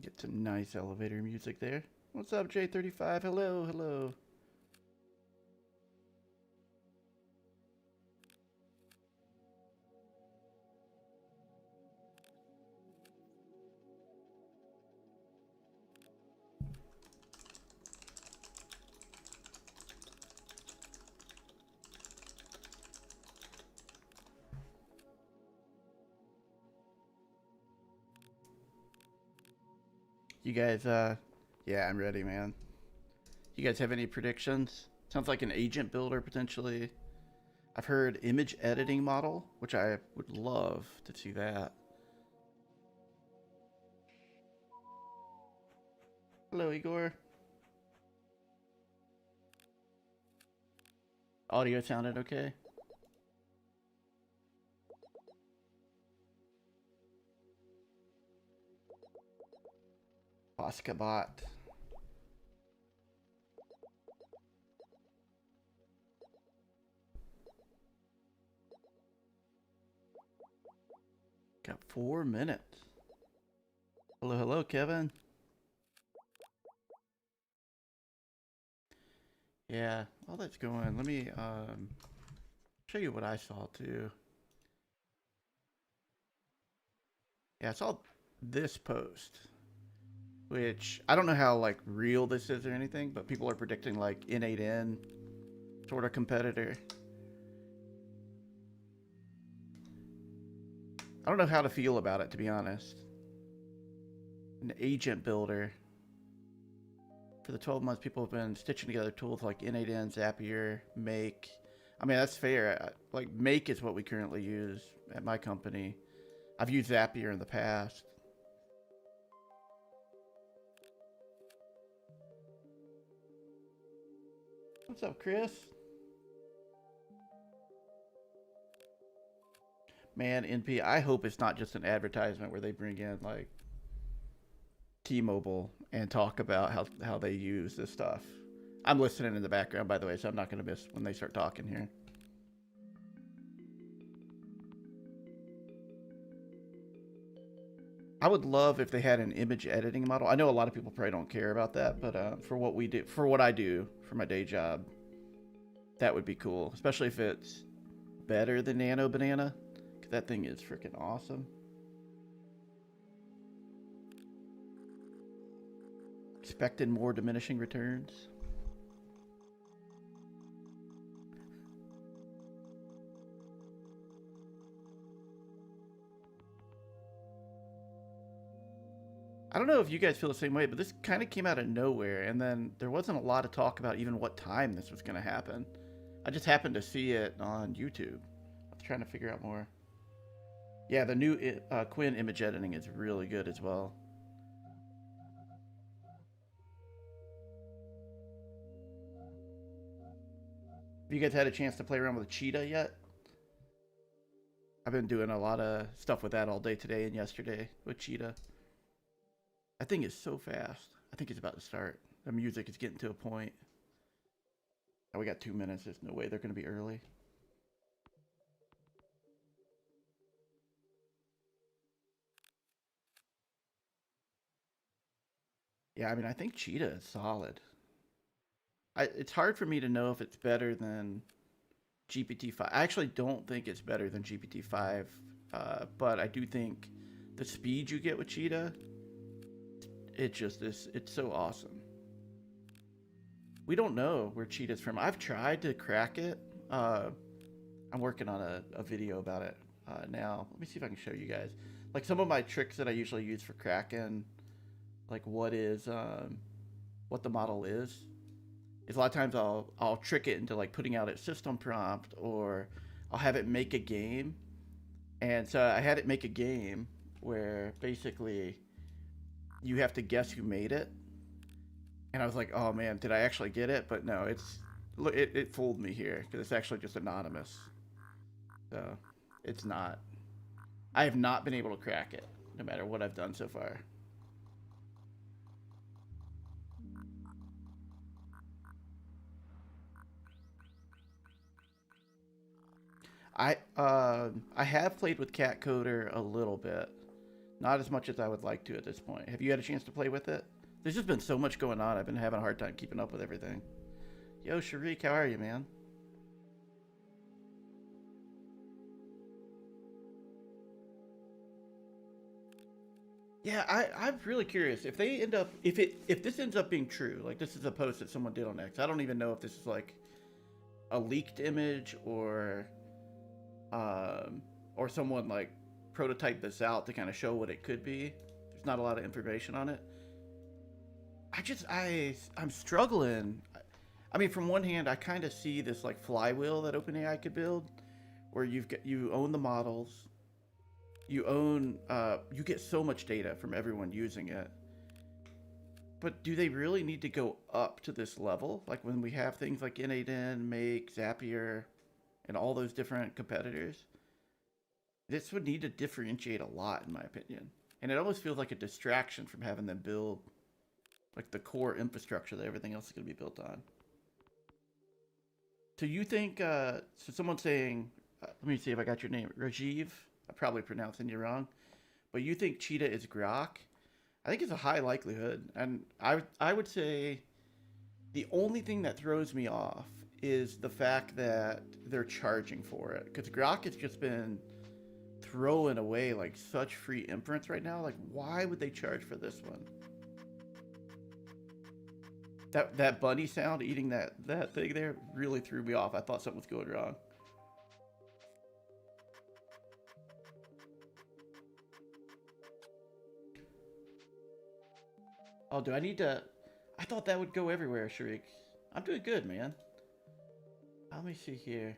Get some nice elevator music there. What's up, J35? Hello, hello. You guys, yeah, I'm ready, man. You guys have any predictions? Sounds like an agent builder potentially. I've heard image editing model, which I would love to see that. Hello, Igor. Audio sounded okay? Oscar bot. Got 4 minutes. Hello, hello, Kevin. Yeah, all that's going. Let me show you what I saw too. Yeah, I saw this post, which I don't know how like real this is or anything, but people are predicting like N8N sort of competitor. I don't know how to feel about it, to be honest. An agent builder. For the 12 months, people have been stitching together tools like N8N, Zapier, Make. I mean, that's fair. Like, Make is what we currently use at my company. I've used Zapier in the past. What's up, Chris? Man, NP, I hope it's not just an advertisement where they bring in, like, T-Mobile and talk about how they use this stuff. I'm listening in the background, by the way, so I'm not going to miss when they start talking here. I would love if they had an image editing model. I know a lot of people probably don't care about that, but for what we do, for what I do for my day job, that would be cool. Especially if it's better than Nano Banana, because that thing is freaking awesome. Expected more diminishing returns. I don't know if you guys feel the same way, but this kind of came out of nowhere, and then there wasn't a lot of talk about even what time this was going to happen. I just happened to see it on YouTube. I was trying to figure out more. Yeah, the new Quinn image editing is really good as well. Have you guys had a chance to play around with Cheetah yet? I've been doing a lot of stuff with that all day today and yesterday with Cheetah. That thing is so fast. I think it's about to start. The music is getting to a point. Oh, we got 2 minutes. There's no way they're going to be early. Yeah, I mean, I think Cheetah is solid. It's hard for me to know if it's better than GPT-5. I actually don't think it's better than GPT-5, but I do think the speed you get with Cheetah, it just is, it's so awesome. We don't know where Cheetah's from. I've tried to crack it. I'm working on a video about it now. Let me see if I can show you guys. Like some of my tricks that I usually use for cracking, like what the model is a lot of times I'll trick it into like putting out a system prompt, or I'll have it make a game. And so I had it make a game where basically you have to guess who made it. And I was like, oh man, did I actually get it? But no, it fooled me here because it's actually just anonymous. So it's not. I have not been able to crack it, no matter what I've done so far. I have played with Cat Coder a little bit, Not as much as I would like to at this point. Have you had a chance to play with it? There's just been so much going on. I've been having a hard time keeping up with everything. Yo, Sharik, how are you, man? Yeah, I'm really curious if they end up if this ends up being true. Like this is a post that someone did on X. I don't even know if this is like a leaked image or someone like prototyped this out to kind of show what it could be. There's not a lot of information on it. I'm struggling. I mean, from one hand, I kind of see this like flywheel that OpenAI could build, where you own the models, you get so much data from everyone using it. But do they really need to go up to this level? Like when we have things like N8N, Make, Zapier, and all those different competitors, this would need to differentiate a lot, in my opinion. And it almost feels like a distraction from having them build like the core infrastructure that everything else is going to be built on. So you think, so someone's saying, let me see if I got your name, Rajiv, I'm probably pronouncing you wrong, but you think Cheetah is Grok? I think it's a high likelihood. And I would say the only thing that throws me off is the fact that they're charging for it. Because Grok has just been throwing away like such free inference right now. Like, why would they charge for this one? That bunny sound eating that thing there really threw me off. I thought something was going wrong. Oh, do I need to? I thought that would go everywhere, Sharik. I'm doing good, man. Let me see here.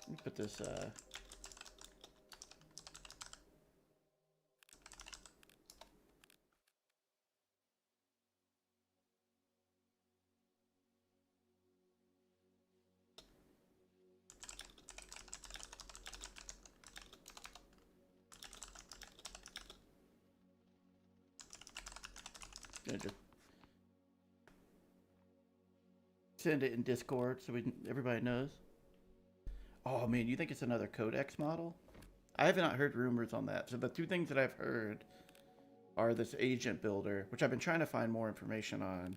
Let me put this, gonna just send it in Discord so everybody knows. Oh man, you think it's another Codex model? I have not heard rumors on that. So the two things that I've heard are this agent builder, which I've been trying to find more information on,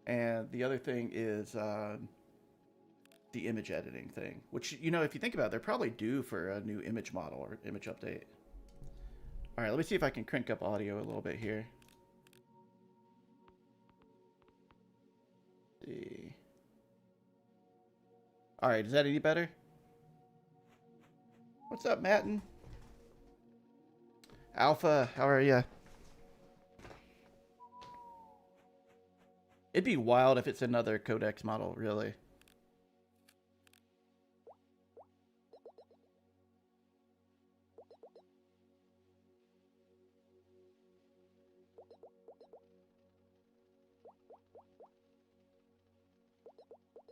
and the other thing is the image editing thing. Which, you know, if you think about it, they're probably due for a new image model or image update. All right, let me see if I can crank up audio a little bit here. See. All right, is that any better? What's up, Matten? Alpha, how are ya? It'd be wild if it's another Codex model, really.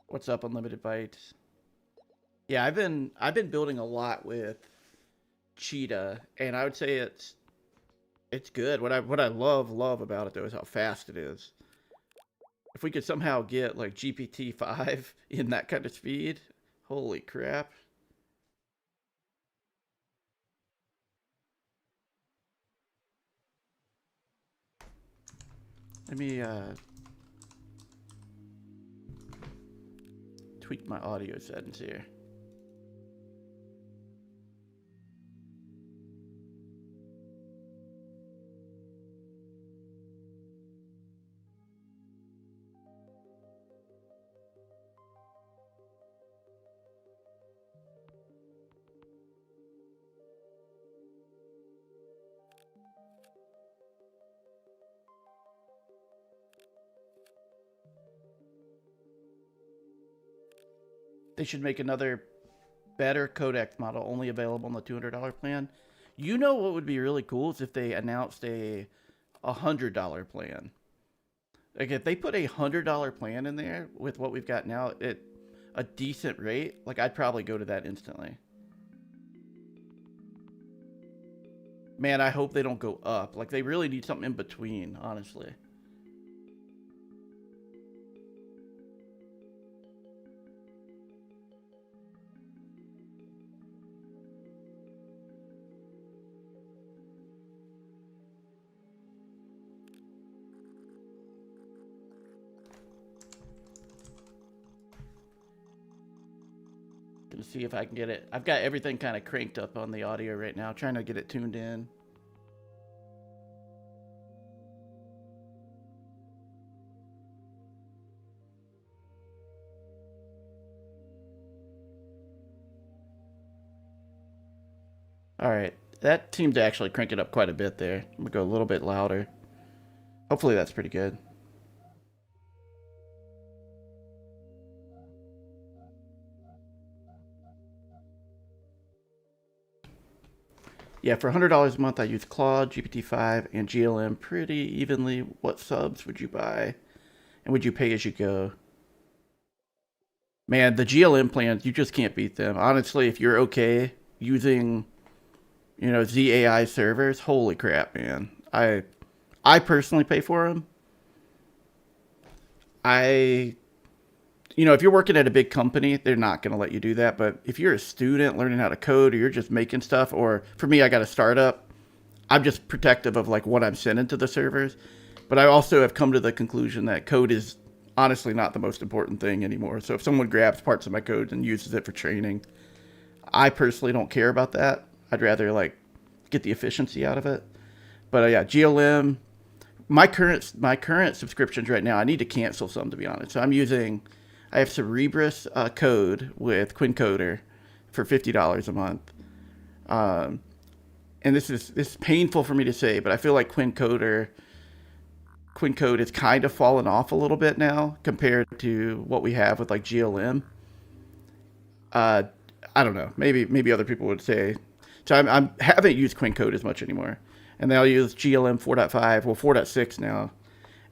What's up, Unlimited Bytes? Yeah, I've been building a lot with Cheetah, and I would say it's good. What I love about it though is how fast it is. If we could somehow get like GPT-5 in that kind of speed, holy crap. Let me tweak my audio settings here. They should make another better Codex model only available on the $200 plan. You know what would be really cool is if they announced a $100 plan. Like if they put a $100 plan in there with what we've got now at a decent rate, like I'd probably go to that instantly. Man, I hope they don't go up. Like they really need something in between, honestly. gonna see if I can get it. I've got everything kind of cranked up on the audio right now, trying to get it tuned in. All right, that seemed to actually crank it up quite a bit there. I'm gonna go a little bit louder. Hopefully that's pretty good. Yeah, for $100 a month, I use Claude, GPT-5, and GLM pretty evenly. What subs would you buy? And would you pay as you go? Man, the GLM plans, you just can't beat them. Honestly, if you're okay using, ZAI servers, holy crap, man. I personally pay for them. If you're working at a big company, they're not going to let you do that. But if you're a student learning how to code, or you're just making stuff, or for me, I got a startup, I'm just protective of like what I'm sending to the servers. But I also have come to the conclusion that code is honestly not the most important thing anymore. So if someone grabs parts of my code and uses it for training, I personally don't care about that. I'd rather like get the efficiency out of it. But yeah, GLM. My current subscriptions right now, I need to cancel some, to be honest. So I have Cerebrus Code with Quincoder for $50 a month. And this is painful for me to say, but I feel like Quincode has kind of fallen off a little bit now compared to what we have with like GLM. I don't know. Maybe other people would say. So I haven't used Quincode as much anymore. And then I'll use GLM 4.5, well 4.6 now.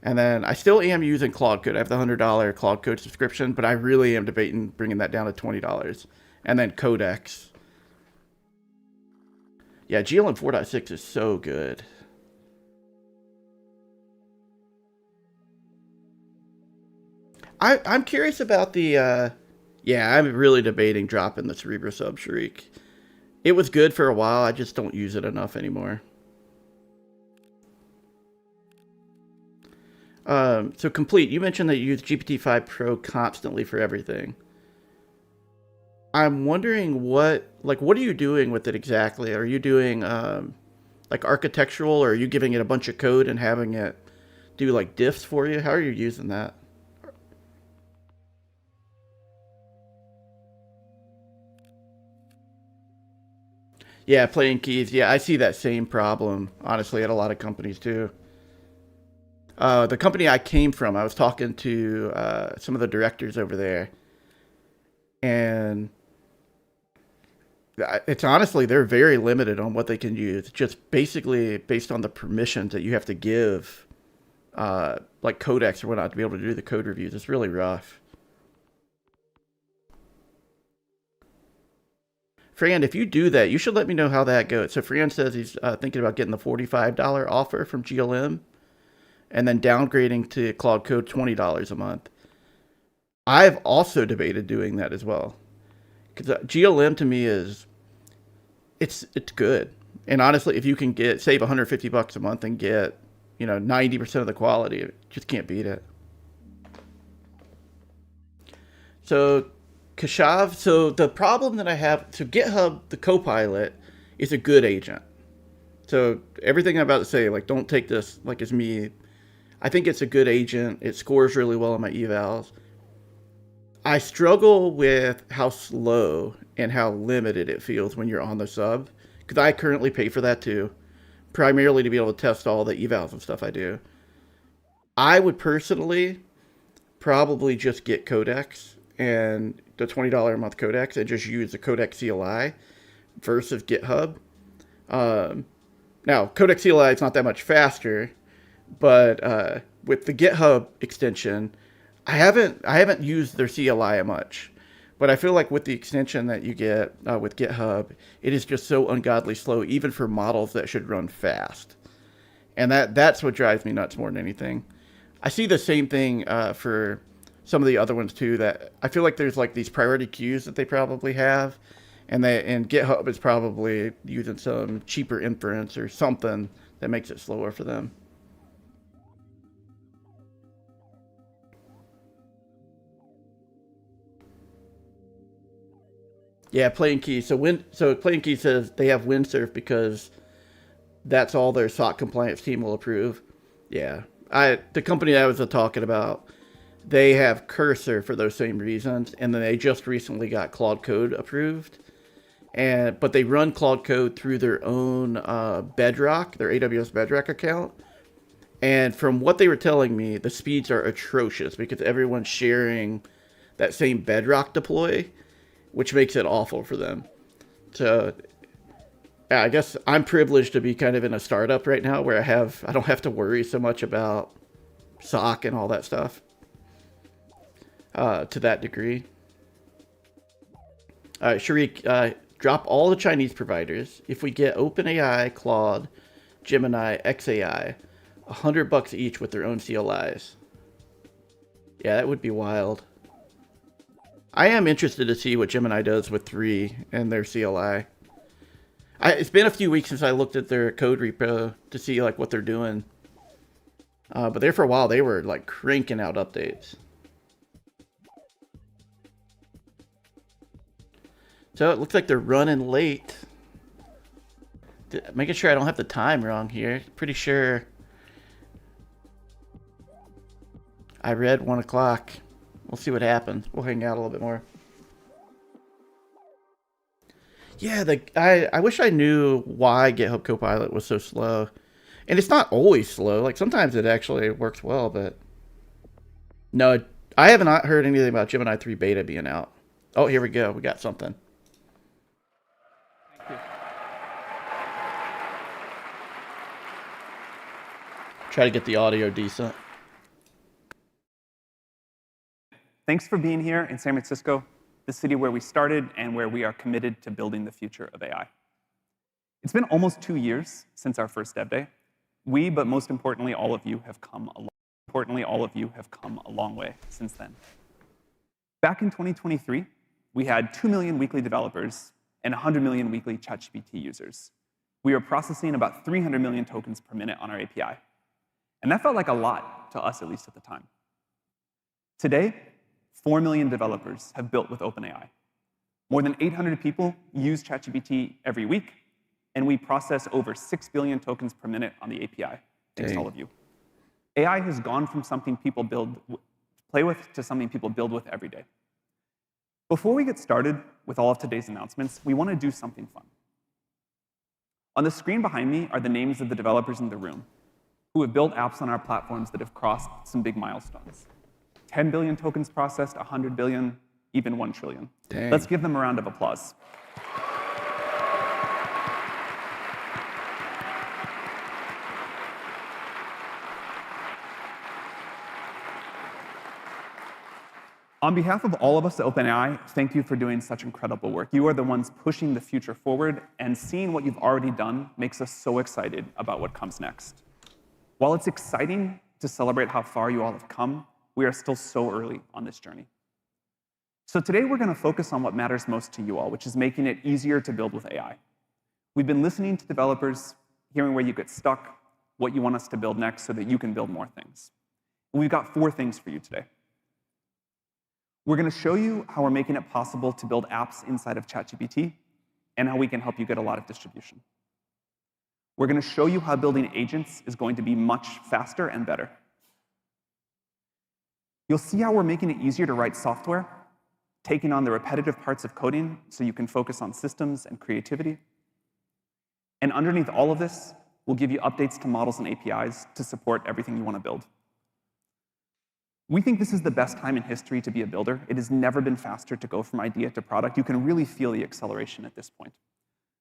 And then I still am using Claude Code. I have the $100 Claude Code subscription, but I really am debating bringing that down to $20. And then Codex. Yeah, GLM 4.6 is so good. I'm curious about the. Yeah, I'm really debating dropping the Cerebro sub Shriek. It was good for a while. I just don't use it enough anymore. So Complete, you mentioned that you use GPT-5 Pro constantly for everything. I'm wondering what are you doing with it exactly? Are you doing like architectural, or are you giving it a bunch of code and having it do like diffs for you? How are you using that? Yeah, playing keys. Yeah, I see that same problem, honestly, at a lot of companies too. The company I came from, I was talking to some of the directors over there, and it's honestly, they're very limited on what they can use, just basically based on the permissions that you have to give, like Codex or whatnot, to be able to do the code reviews. It's really rough. Fran, if you do that, you should let me know how that goes. So Fran says he's thinking about getting the $45 offer from GLM and then downgrading to Cloud Code $20 a month. I've also debated doing that as well, because GLM to me is it's good. And honestly, if you can save $150 a month and get 90% of the quality, just can't beat it. So Kashav, so the problem that I have, so GitHub, the Copilot, is a good agent. So everything I'm about to say, like, don't take this like it's me. I think it's a good agent. It scores really well on my evals. I struggle with how slow and how limited it feels when you're on the sub, because I currently pay for that too, primarily to be able to test all the evals and stuff I do. I would personally probably just get Codex and the $20 a month Codex and just use the Codex CLI versus GitHub. Now, Codex CLI is not that much faster, but with the GitHub extension, I haven't used their CLI much, but I feel like with the extension that you get with GitHub, it is just so ungodly slow, even for models that should run fast, and that's what drives me nuts more than anything. I see the same thing for some of the other ones too. That I feel like there's like these priority queues that they probably have, and GitHub is probably using some cheaper inference or something that makes it slower for them. Yeah, Plain Key. So Plain Key says they have Windsurf because that's all their SOC compliance team will approve. Yeah, the company I was talking about, they have Cursor for those same reasons, and then they just recently got Claude Code approved. But they run Claude Code through their own Bedrock, their AWS Bedrock account. And from what they were telling me, the speeds are atrocious because everyone's sharing that same Bedrock deploy, which makes it awful for them. So yeah, I guess I'm privileged to be kind of in a startup right now where I don't have to worry so much about SOC and all that stuff to that degree. All right, Sharik, drop all the Chinese providers. If we get OpenAI, Claude, Gemini, XAI, $100 each with their own CLIs. Yeah, that would be wild. I am interested to see what Gemini does with 3 and their CLI. It's been a few weeks since I looked at their code repo to see like what they're doing. But there for a while, they were like cranking out updates. So it looks like they're running late. Making sure I don't have the time wrong here. Pretty sure I read 1 o'clock. We'll see what happens. We'll hang out a little bit more. Yeah, I wish I knew why GitHub Copilot was so slow. And it's not always slow. Like sometimes it actually works well, but no, I have not heard anything about Gemini 3 beta being out. Oh, here we go. We got something. Try to get the audio decent. Thanks for being here in San Francisco, the city where we started and where we are committed to building the future of AI. It's been almost 2 years since our first Dev Day. We, but most importantly, all of you have come a long way since then. Back in 2023, we had 2 million weekly developers and 100 million weekly ChatGPT users. We were processing about 300 million tokens per minute on our API. And that felt like a lot to us, at least at the time. Today, 4 million developers have built with OpenAI. More than 800 people use ChatGPT every week, and we process over 6 billion tokens per minute on the API. Thanks to all of you. AI has gone from something people play with to something people build with every day. Before we get started with all of today's announcements, we want to do something fun. On the screen behind me are the names of the developers in the room who have built apps on our platforms that have crossed some big milestones. 10 billion tokens processed, 100 billion, even 1 trillion. Dang. Let's give them a round of applause. On behalf of all of us at OpenAI, thank you for doing such incredible work. You are the ones pushing the future forward, and seeing what you've already done makes us so excited about what comes next. While it's exciting to celebrate how far you all have come, we are still so early on this journey. So today we're going to focus on what matters most to you all, which is making it easier to build with AI. We've been listening to developers, hearing where you get stuck, what you want us to build next so that you can build more things. And we've got 4 things for you today. We're going to show you how we're making it possible to build apps inside of ChatGPT and how we can help you get a lot of distribution. We're going to show you how building agents is going to be much faster and better. You'll see how we're making it easier to write software, taking on the repetitive parts of coding so you can focus on systems and creativity. And underneath all of this, we'll give you updates to models and APIs to support everything you want to build. We think this is the best time in history to be a builder. It has never been faster to go from idea to product. You can really feel the acceleration at this point.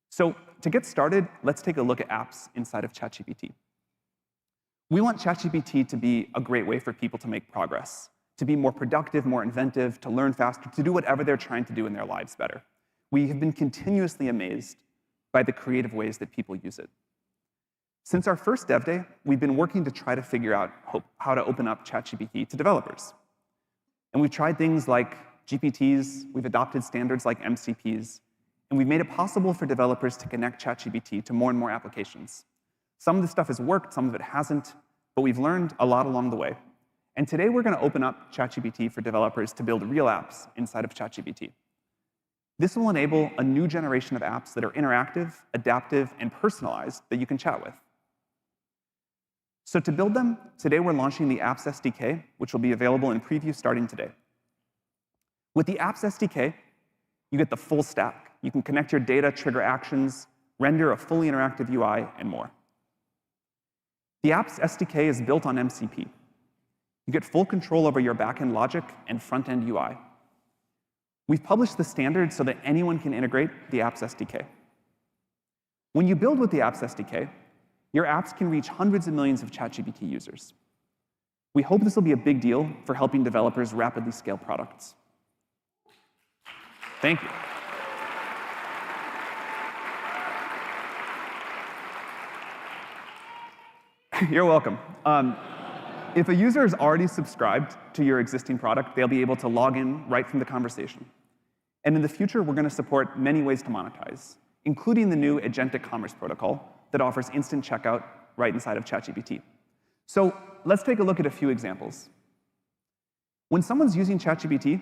So to get started, let's take a look at apps inside of ChatGPT. We want ChatGPT to be a great way for people to make progress, to be more productive, more inventive, to learn faster, to do whatever they're trying to do in their lives better. We have been continuously amazed by the creative ways that people use it. Since our first Dev Day, we've been working to try to figure out how to open up ChatGPT to developers. And we've tried things like GPTs, we've adopted standards like MCPs, and we've made it possible for developers to connect ChatGPT to more and more applications. Some of this stuff has worked, some of it hasn't, but we've learned a lot along the way. And today we're going to open up ChatGPT for developers to build real apps inside of ChatGPT. This will enable a new generation of apps that are interactive, adaptive, and personalized that you can chat with. So to build them, today we're launching the Apps SDK, which will be available in preview starting today. With the Apps SDK, you get the full stack. You can connect your data, trigger actions, render a fully interactive UI, and more. The Apps SDK is built on MCP. You get full control over your backend logic and front-end UI. We've published the standard so that anyone can integrate the Apps SDK. When you build with the Apps SDK, your apps can reach hundreds of millions of ChatGPT users. We hope this will be a big deal for helping developers rapidly scale products. Thank you. You're welcome. If a user is already subscribed to your existing product, they'll be able to log in right from the conversation. And in the future, we're going to support many ways to monetize, including the new agentic commerce protocol that offers instant checkout right inside of ChatGPT. So let's take a look at a few examples. When someone's using ChatGPT,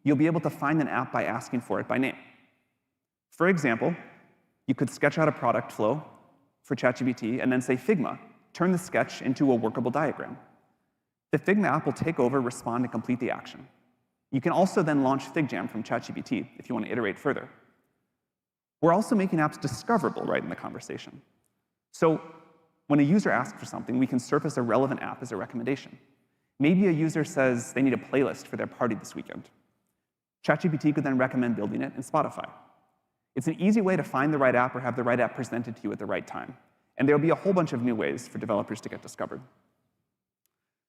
you'll be able to find an app by asking for it by name. For example, you could sketch out a product flow for ChatGPT and then say, Figma, turn the sketch into a workable diagram. The Figma app will take over, respond, and complete the action. You can also then launch FigJam from ChatGPT if you want to iterate further. We're also making apps discoverable right in the conversation. So when a user asks for something, we can surface a relevant app as a recommendation. Maybe a user says they need a playlist for their party this weekend. ChatGPT could then recommend building it in Spotify. It's an easy way to find the right app or have the right app presented to you at the right time. And there'll be a whole bunch of new ways for developers to get discovered.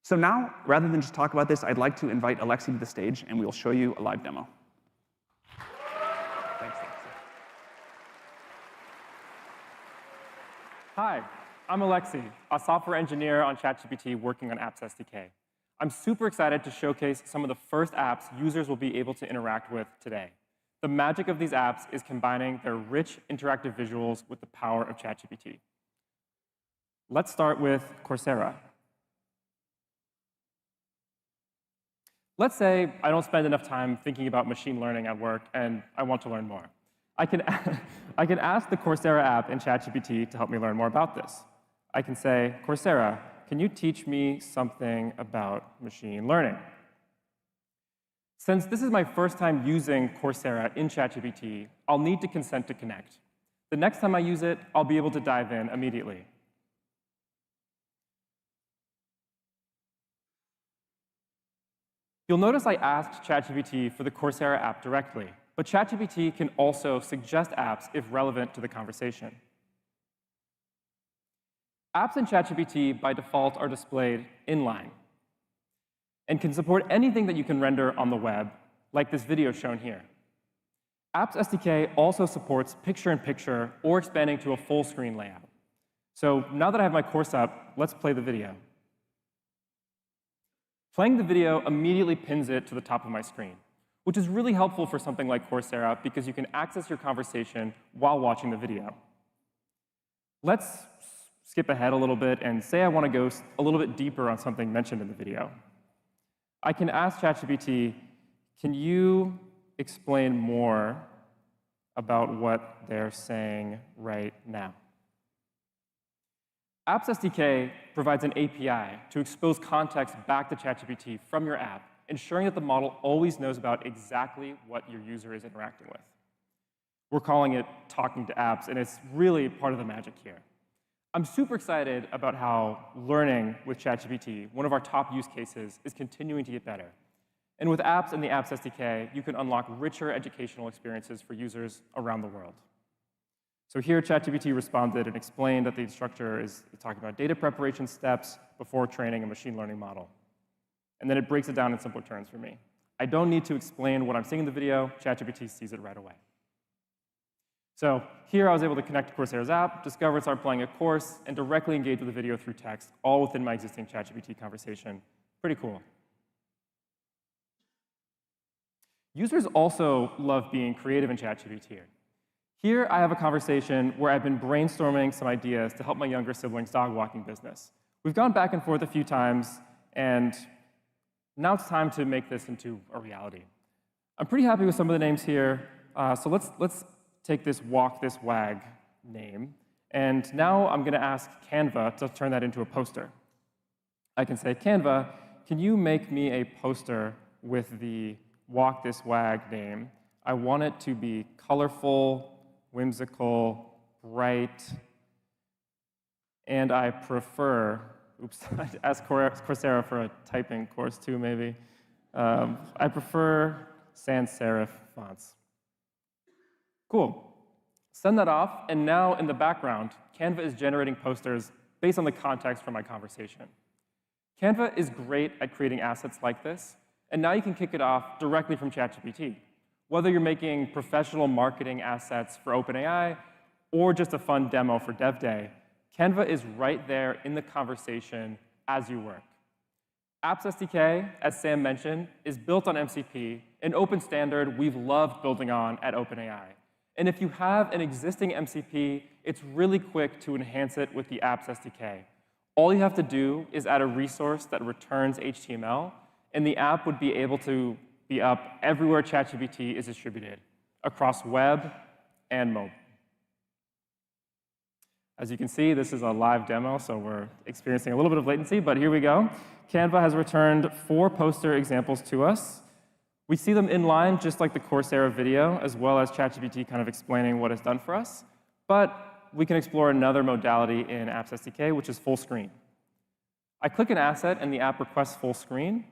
So now, rather than just talk about this, I'd like to invite Alexi to the stage, and we'll show you a live demo. Thanks, Alexi. Hi, I'm Alexi, a software engineer on ChatGPT working on Apps SDK. I'm super excited to showcase some of the first apps users will be able to interact with today. The magic of these apps is combining their rich interactive visuals with the power of ChatGPT. Let's start with Coursera. Let's say I don't spend enough time thinking about machine learning at work, and I want to learn more. I can ask the Coursera app in ChatGPT to help me learn more about this. I can say, Coursera, can you teach me something about machine learning? Since this is my first time using Coursera in ChatGPT, I'll need to consent to connect. The next time I use it, I'll be able to dive in immediately. You'll notice I asked ChatGPT for the Coursera app directly, but ChatGPT can also suggest apps if relevant to the conversation. Apps in ChatGPT, by default, are displayed inline and can support anything that you can render on the web, like this video shown here. Apps SDK also supports picture-in-picture or expanding to a full-screen layout. So now that I have my course up, let's play the video. Playing the video immediately pins it to the top of my screen, which is really helpful for something like Coursera because you can access your conversation while watching the video. Let's skip ahead a little bit and say I want to go a little bit deeper on something mentioned in the video. I can ask ChatGPT, can you explain more about what they're saying right now? Apps SDK provides an API to expose context back to ChatGPT from your app, ensuring that the model always knows about exactly what your user is interacting with. We're calling it talking to apps, and it's really part of the magic here. I'm super excited about how learning with ChatGPT, one of our top use cases, is continuing to get better. And with apps and the Apps SDK, you can unlock richer educational experiences for users around the world. So here, ChatGPT responded and explained that the instructor is talking about data preparation steps before training a machine learning model. And then it breaks it down in simple terms for me. I don't need to explain what I'm seeing in the video. ChatGPT sees it right away. So here, I was able to connect to Coursera's app, discover and start playing a course, and directly engage with the video through text, all within my existing ChatGPT conversation. Pretty cool. Users also love being creative in ChatGPT. Here, I have a conversation where I've been brainstorming some ideas to help my younger sibling's dog walking business. We've gone back and forth a few times, and now it's time to make this into a reality. I'm pretty happy with some of the names here. So let's take this walk this wag name, and now I'm going to ask Canva to turn that into a poster. I can say, Canva, can you make me a poster with the walk this wag name? I want it to be colorful, whimsical, bright, and I prefer, oops, I asked Coursera for a typing course too, maybe. I prefer sans serif fonts. Cool. Send that off, and now in the background, Canva is generating posters based on the context from my conversation. Canva is great at creating assets like this, and now you can kick it off directly from ChatGPT. Whether you're making professional marketing assets for OpenAI or just a fun demo for Dev Day, Canva is right there in the conversation as you work. Apps SDK, as Sam mentioned, is built on MCP, an open standard we've loved building on at OpenAI. And if you have an existing MCP, it's really quick to enhance it with the Apps SDK. All you have to do is add a resource that returns HTML, and the app would be able to be up everywhere ChatGPT is distributed, across web and mobile. As you can see, this is a live demo, so we're experiencing a little bit of latency, but here we go. Canva has returned 4 poster examples to us. We see them in line, just like the Coursera video, as well as ChatGPT kind of explaining what it's done for us. But we can explore another modality in Apps SDK, which is full screen. I click an asset, and the app requests full screen.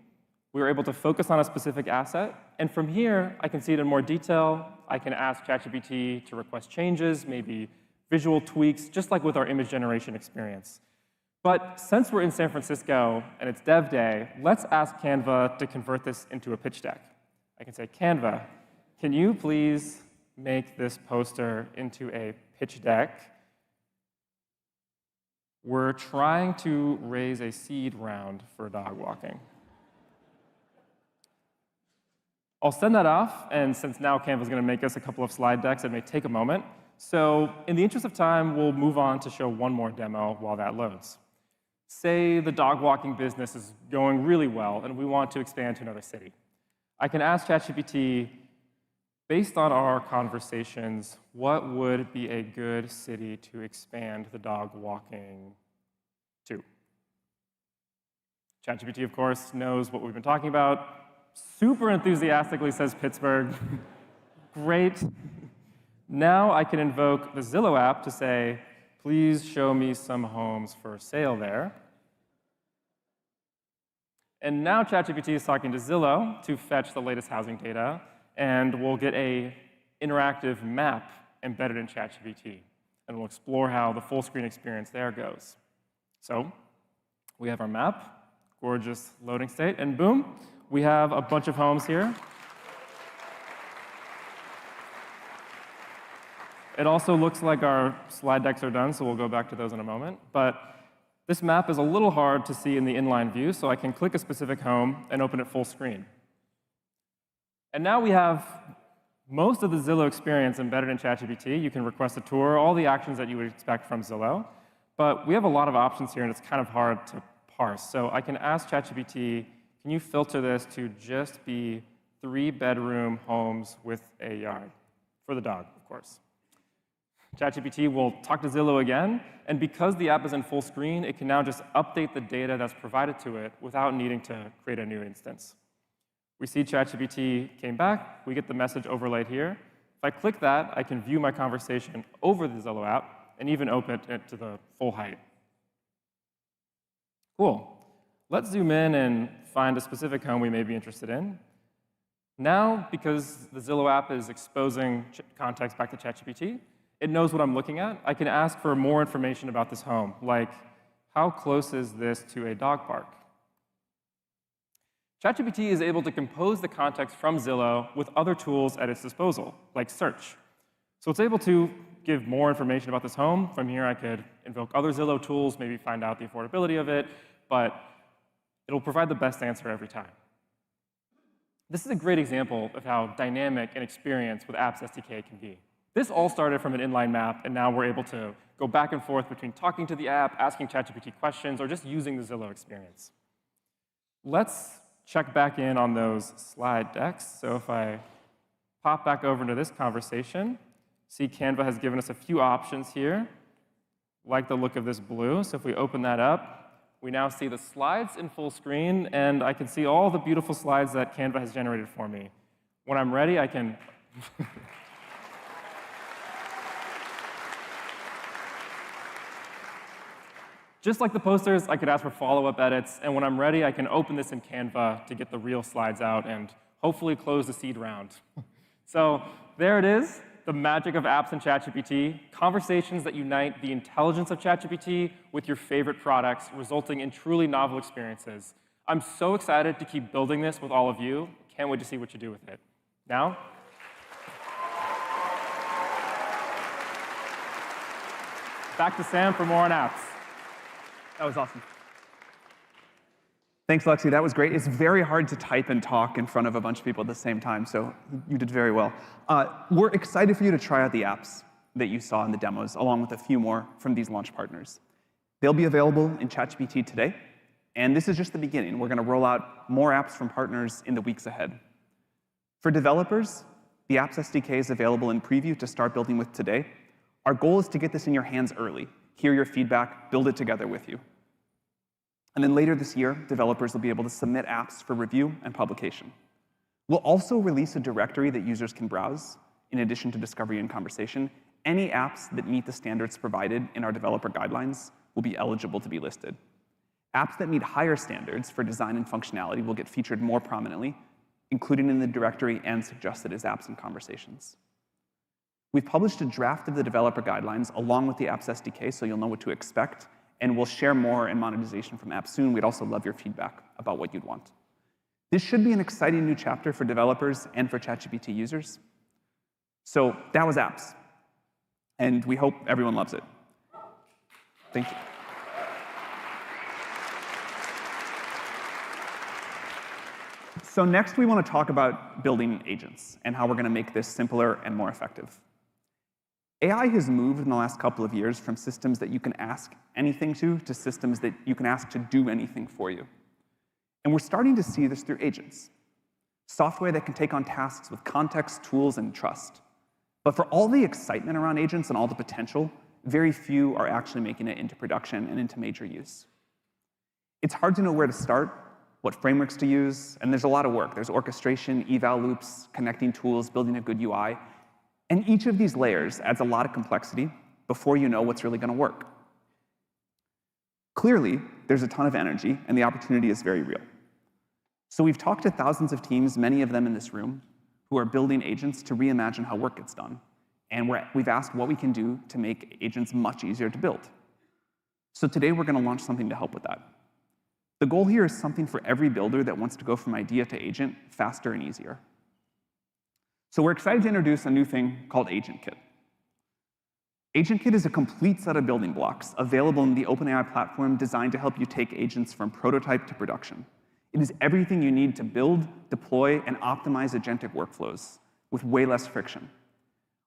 We are able to focus on a specific asset. And from here, I can see it in more detail. I can ask ChatGPT to request changes, maybe visual tweaks, just like with our image generation experience. But since we're in San Francisco and it's Dev Day, let's ask Canva to convert this into a pitch deck. I can say, Canva, can you please make this poster into a pitch deck? We're trying to raise a seed round for dog walking. I'll send that off, and since now Canva's going to make us a couple of slide decks, it may take a moment. So in the interest of time, we'll move on to show one more demo while that loads. Say the dog walking business is going really well, and we want to expand to another city. I can ask ChatGPT, based on our conversations, what would be a good city to expand the dog walking to? ChatGPT, of course, knows what we've been talking about. Super enthusiastically says Pittsburgh. Great. Now I can invoke the Zillow app to say, please show me some homes for sale there. And now ChatGPT is talking to Zillow to fetch the latest housing data, and we'll get an interactive map embedded in ChatGPT. And we'll explore how the full screen experience there goes. So we have our map, gorgeous loading state, and boom, we have a bunch of homes here. It also looks like our slide decks are done, so we'll go back to those in a moment. But this map is a little hard to see in the inline view, so I can click a specific home and open it full screen. And now we have most of the Zillow experience embedded in ChatGPT. You can request a tour, all the actions that you would expect from Zillow. But we have a lot of options here, and it's kind of hard to parse. So I can ask ChatGPT, can you filter this to just be 3-bedroom homes with a yard? For the dog, of course. ChatGPT will talk to Zillow again, and because the app is in full screen, it can now just update the data that's provided to it without needing to create a new instance. We see ChatGPT came back. We get the message overlaid here. If I click that, I can view my conversation over the Zillow app and even open it to the full height. Cool. Let's zoom in and find a specific home we may be interested in. Now, because the Zillow app is exposing context back to ChatGPT, it knows what I'm looking at. I can ask for more information about this home, like how close is this to a dog park? ChatGPT is able to compose the context from Zillow with other tools at its disposal, like search. So it's able to give more information about this home. From here, I could invoke other Zillow tools, maybe find out the affordability of it, but it'll provide the best answer every time. This is a great example of how dynamic an experience with Apps SDK can be. This all started from an inline map, and now we're able to go back and forth between talking to the app, asking ChatGPT questions, or just using the Zillow experience. Let's check back in on those slide decks. So if I pop back over into this conversation. See, Canva has given us a few options here. Like the look of this blue. So if we open that up, we now see the slides in full screen, and I can see all the beautiful slides that Canva has generated for me. When I'm ready, I can just like the posters, I could ask for follow-up edits, and when I'm ready, I can open this in Canva to get the real slides out and hopefully close the seed round. So there it is, the magic of apps and ChatGPT, conversations that unite the intelligence of ChatGPT with your favorite products, resulting in truly novel experiences. I'm so excited to keep building this with all of you. Can't wait to see what you do with it. Now, back to Sam for more on apps. That was awesome. Thanks, Lexi. That was great. It's very hard to type and talk in front of a bunch of people at the same time, so you did very well. We're excited for you to try out the apps that you saw in the demos, along with a few more from these launch partners. They'll be available in ChatGPT today, and this is just the beginning. We're going to roll out more apps from partners in the weeks ahead. For developers, the Apps SDK is available in preview to start building with today. Our goal is to get this in your hands early, hear your feedback, build it together with you. And then later this year, developers will be able to submit apps for review and publication. We'll also release a directory that users can browse, in addition to discovery and conversation. Any apps that meet the standards provided in our developer guidelines will be eligible to be listed. Apps that meet higher standards for design and functionality will get featured more prominently, including in the directory and suggested as apps and conversations. We've published a draft of the developer guidelines along with the Apps SDK, so you'll know what to expect, and we'll share more in monetization from apps soon. We'd also love your feedback about what you'd want. This should be an exciting new chapter for developers and for ChatGPT users. So that was apps, and we hope everyone loves it. Thank you. So next, we want to talk about building agents and how we're going to make this simpler and more effective. AI has moved in the last couple of years from systems that you can ask anything to systems that you can ask to do anything for you. And we're starting to see this through agents, software that can take on tasks with context, tools, and trust. But for all the excitement around agents and all the potential, very few are actually making it into production and into major use. It's hard to know where to start, what frameworks to use, and there's a lot of work. There's orchestration, eval loops, connecting tools, building a good UI. And each of these layers adds a lot of complexity before you know what's really going to work. Clearly, there's a ton of energy, and the opportunity is very real. So we've talked to thousands of teams, many of them in this room, who are building agents to reimagine how work gets done. And we've asked what we can do to make agents much easier to build. So today, we're going to launch something to help with that. The goal here is something for every builder that wants to go from idea to agent faster and easier. So we're excited to introduce a new thing called AgentKit. AgentKit is a complete set of building blocks available in the OpenAI platform designed to help you take agents from prototype to production. It is everything you need to build, deploy, and optimize agentic workflows with way less friction.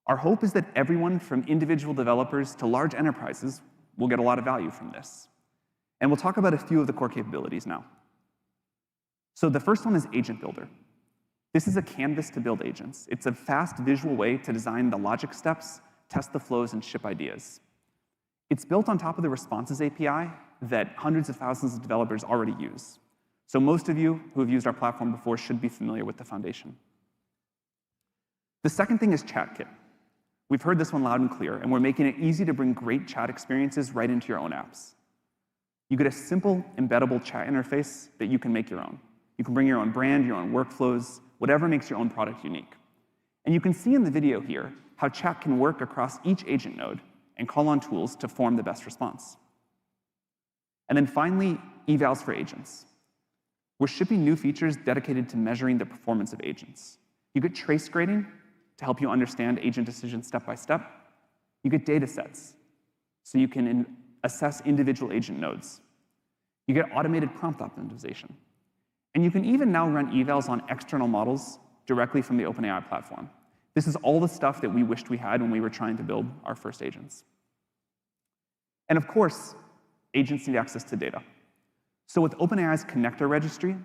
Our hope is that everyone from individual developers to large enterprises will get a lot of value from this. And we'll talk about a few of the core capabilities now. So the first one is Agent Builder. This is a canvas to build agents. It's a fast visual way to design the logic steps, test the flows, and ship ideas. It's built on top of the Responses API that hundreds of thousands of developers already use. So most of you who have used our platform before should be familiar with the foundation. The second thing is ChatKit. We've heard this one loud and clear, and we're making it easy to bring great chat experiences right into your own apps. You get a simple, embeddable chat interface that you can make your own. You can bring your own brand, your own workflows, whatever makes your own product unique. And you can see in the video here how chat can work across each agent node and call on tools to form the best response. And then finally, evals for agents. We're shipping new features dedicated to measuring the performance of agents. You get trace grading to help you understand agent decisions step by step. You get data sets, so you can assess individual agent nodes. You get automated prompt optimization. And you can even now run evals on external models directly from the OpenAI platform. This is all the stuff that we wished we had when we were trying to build our first agents. And of course, agents need access to data. So with OpenAI's connector registry,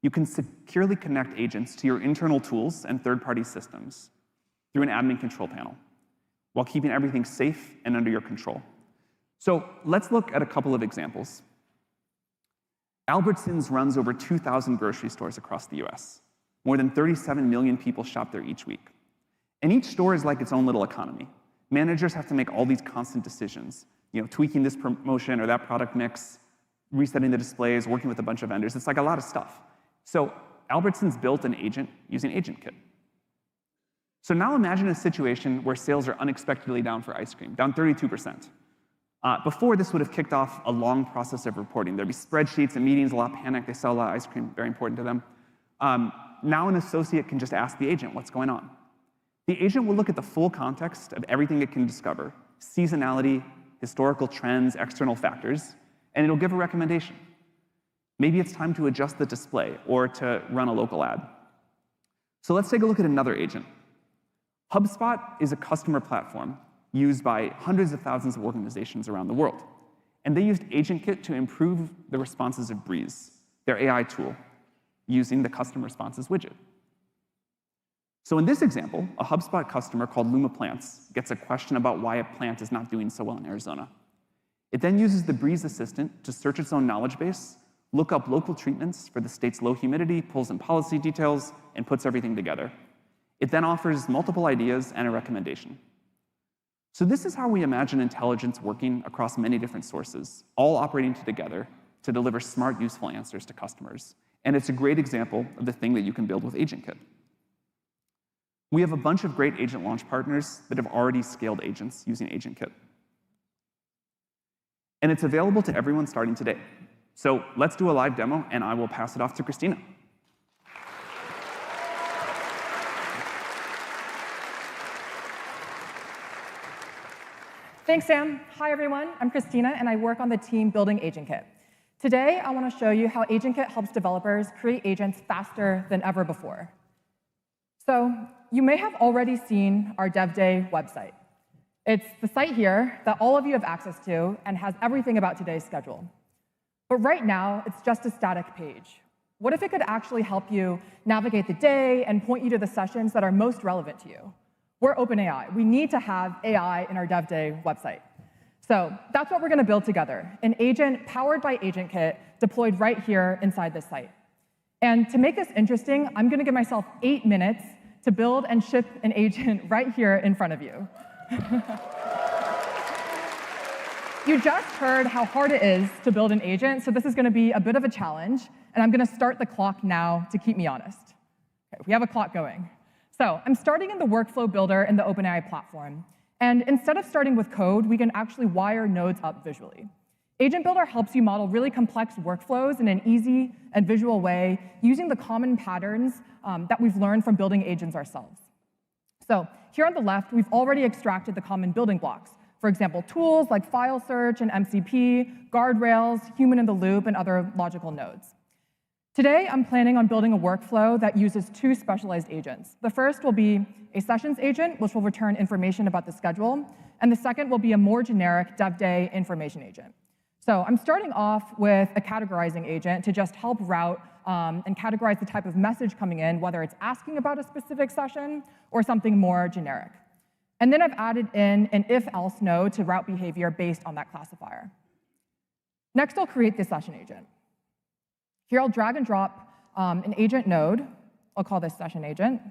You can securely connect agents to your internal tools and third-party systems through an admin control panel, while keeping everything safe and under your control. So let's look at a couple of examples. Albertsons runs over 2,000 grocery stores across the US. More than 37 million people shop there each week. And each store is like its own little economy. Managers have to make all these constant decisions, tweaking this promotion or that product mix, resetting the displays, working with a bunch of vendors. It's like a lot of stuff. So Albertsons built an agent using AgentKit. So now imagine a situation where sales are unexpectedly down for ice cream, down 32%. Before, this would have kicked off a long process of reporting. There'd be spreadsheets and meetings, a lot of panic. They sell a lot of ice cream, very important to them. Now an associate can just ask the agent what's going on. The agent will look at the full context of everything it can discover, seasonality, historical trends, external factors, and it'll give a recommendation. Maybe it's time to adjust the display or to run a local ad. So let's take a look at another agent. HubSpot is a customer platform used by hundreds of thousands of organizations around the world. And they used AgentKit to improve the responses of Breeze, their AI tool, using the custom responses widget. So in this example, a HubSpot customer called Luma Plants gets a question about why a plant is not doing so well in Arizona. It then uses the Breeze assistant to search its own knowledge base, look up local treatments for the state's low humidity, pulls in policy details, and puts everything together. It then offers multiple ideas and a recommendation. So this is how we imagine intelligence working across many different sources, all operating together to deliver smart, useful answers to customers. And it's a great example of the thing that you can build with AgentKit. We have a bunch of great agent launch partners that have already scaled agents using AgentKit. And it's available to everyone starting today. So let's do a live demo, and I will pass it off to Christina. Thanks, Sam. Hi, everyone. I'm Christina, and I work on the team building AgentKit. Today, I want to show you how AgentKit helps developers create agents faster than ever before. So you may have already seen our Dev Day website. It's the site here that all of you have access to and has everything about today's schedule. But right now, it's just a static page. What if it could actually help you navigate the day and point you to the sessions that are most relevant to you? We're OpenAI. We need to have AI in our Dev Day website. So that's what we're going to build together, an agent powered by AgentKit deployed right here inside this site. And to make this interesting, I'm going to give myself 8 minutes to build and ship an agent right here in front of you. You just heard how hard it is to build an agent, so this is going to be a bit of a challenge, and I'm going to start the clock now to keep me honest. Okay, we have a clock going. So I'm starting in the workflow builder in the OpenAI platform. And instead of starting with code, we can actually wire nodes up visually. Agent Builder helps you model really complex workflows in an easy and visual way using the common patterns that we've learned from building agents ourselves. So here on the left, we've already extracted the common building blocks. For example, tools like file search and MCP, guardrails, human in the loop, and other logical nodes. Today, I'm planning on building a workflow that uses 2 specialized agents. The first will be a sessions agent, which will return information about the schedule, and the second will be a more generic Dev Day information agent. So I'm starting off with a categorizing agent to just help route and categorize the type of message coming in, whether it's asking about a specific session or something more generic. And then I've added in an if-else node to route behavior based on that classifier. Next, I'll create the session agent. Here, I'll drag and drop an agent node. I'll call this session agent.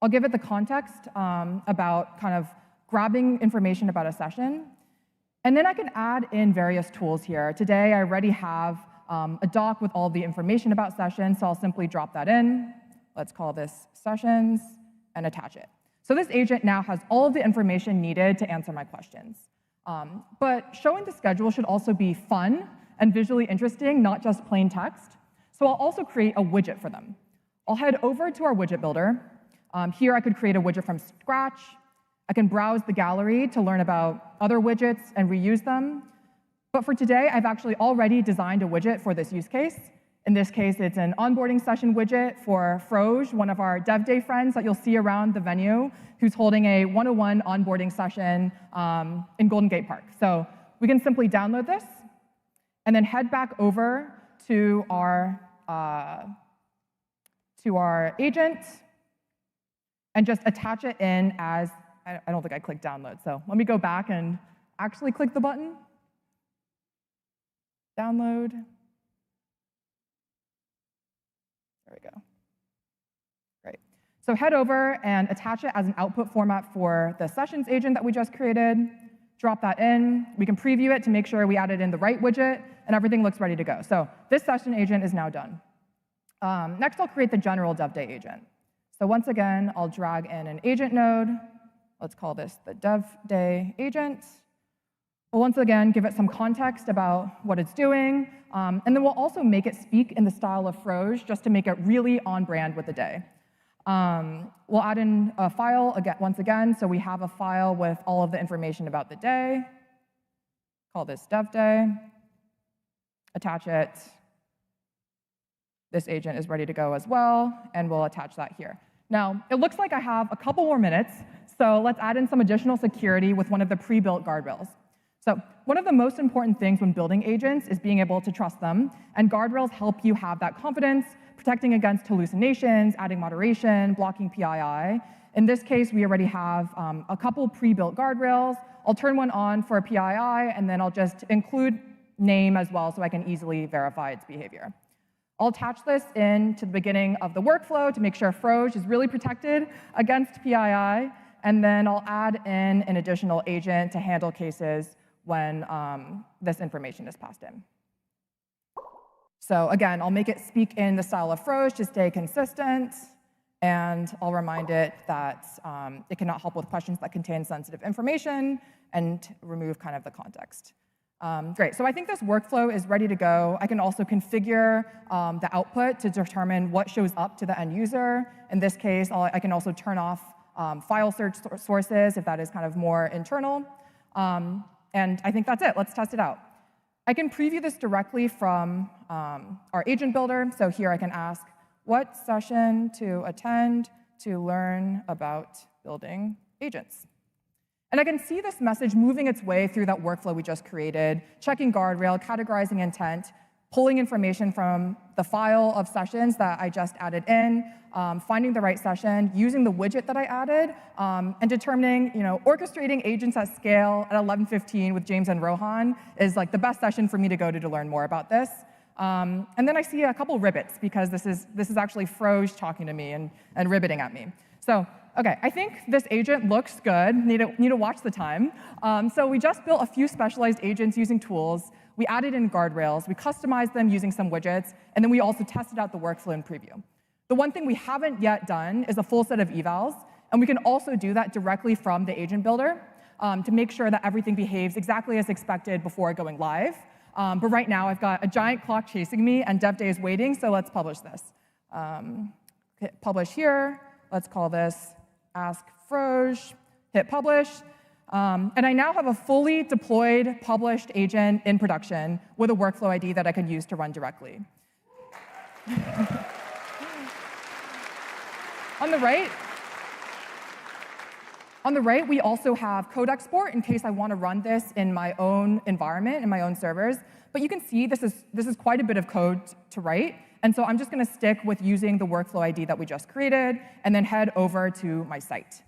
I'll give it the context about kind of grabbing information about a session. And then I can add in various tools here. Today, I already have a doc with all the information about sessions, so I'll simply drop that in. Let's call this sessions and attach it. So this agent now has all of the information needed to answer my questions. But showing the schedule should also be fun and visually interesting, not just plain text. So I'll also create a widget for them. I'll head over to our widget builder. Here I could create a widget from scratch. I can browse the gallery to learn about other widgets and reuse them. But for today, I've actually already designed a widget for this use case. In this case, it's an onboarding session widget for Froge, one of our Dev Day friends that you'll see around the venue, who's holding a 101 onboarding session in Golden Gate Park. So we can simply download this and then head back over to our to our agent and just attach it in as, I don't think I clicked download, so let me go back and actually click the button. Download. There we go. Great. So head over and attach it as an output format for the sessions agent that we just created. Drop that in. We can preview it to make sure we added in the right widget, and everything looks ready to go. So this session agent is now done. Next, I'll create the general dev day agent. So once again, I'll drag in an agent node. Let's call this the dev day agent. We'll once again give it some context about what it's doing, and then we'll also make it speak in the style of Froge just to make it really on brand with the day. We'll add in a file once again, so we have a file with all of the information about the day. Call this dev day. Attach it. This agent is ready to go as well, and we'll attach that here. Now, it looks like I have a couple more minutes, so let's add in some additional security with one of the pre-built guardrails. So one of the most important things when building agents is being able to trust them, and guardrails help you have that confidence, protecting against hallucinations, adding moderation, blocking PII. In this case, we already have a couple pre-built guardrails. I'll turn one on for a PII, and then I'll just include name as well so I can easily verify its behavior. I'll attach this in to the beginning of the workflow to make sure Froge is really protected against PII, and then I'll add in an additional agent to handle cases when this information is passed in. So again, I'll make it speak in the style of Froge to stay consistent, and I'll remind it that it cannot help with questions that contain sensitive information and remove kind of the context. Great, so I think this workflow is ready to go. I can also configure the output to determine what shows up to the end user. In this case, I can also turn off file search sources if that is kind of more internal. And I think that's it. Let's test it out. I can preview this directly from our agent builder. So here I can ask, what session to attend to learn about building agents? And I can see this message moving its way through that workflow we just created, checking guardrail, categorizing intent, pulling information from the file of sessions that I just added in, finding the right session, using the widget that I added, and determining, orchestrating agents at scale at 11:15 with James and Rohan is like the best session for me to go to learn more about this. And then I see a couple ribbits because this is actually Froge talking to me and ribbiting at me. So, okay, I think this agent looks good. Need to watch the time. So we just built a few specialized agents using tools. We added in guardrails. We customized them using some widgets. And then we also tested out the workflow in preview. The one thing we haven't yet done is a full set of evals. And we can also do that directly from the agent builder to make sure that everything behaves exactly as expected before going live. But right now, I've got a giant clock chasing me, and dev day is waiting, so let's publish this. Hit publish here. Let's call this Ask Froge. Hit publish. And I now have a fully deployed, published agent in production with a workflow ID that I can use to run directly. On the right, we also have code export in case I want to run this in my own environment, in my own servers. But you can see this is quite a bit of code to write. And so I'm just going to stick with using the workflow ID that we just created and then head over to my site.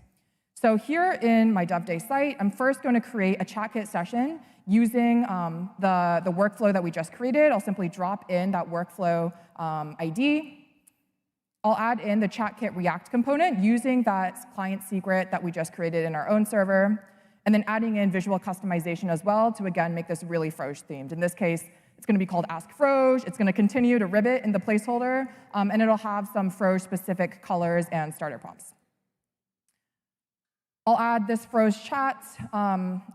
So here in my dev day site, I'm first going to create a chat kit session using the workflow that we just created. I'll simply drop in that workflow ID. I'll add in the chat kit React component using that client secret that we just created in our own server, and then adding in visual customization as well to, again, make this really Froge themed. In this case, it's going to be called Ask Froge. It's going to continue to ribbit in the placeholder, and it'll have some Froge-specific colors and starter prompts. I'll add this Froge chat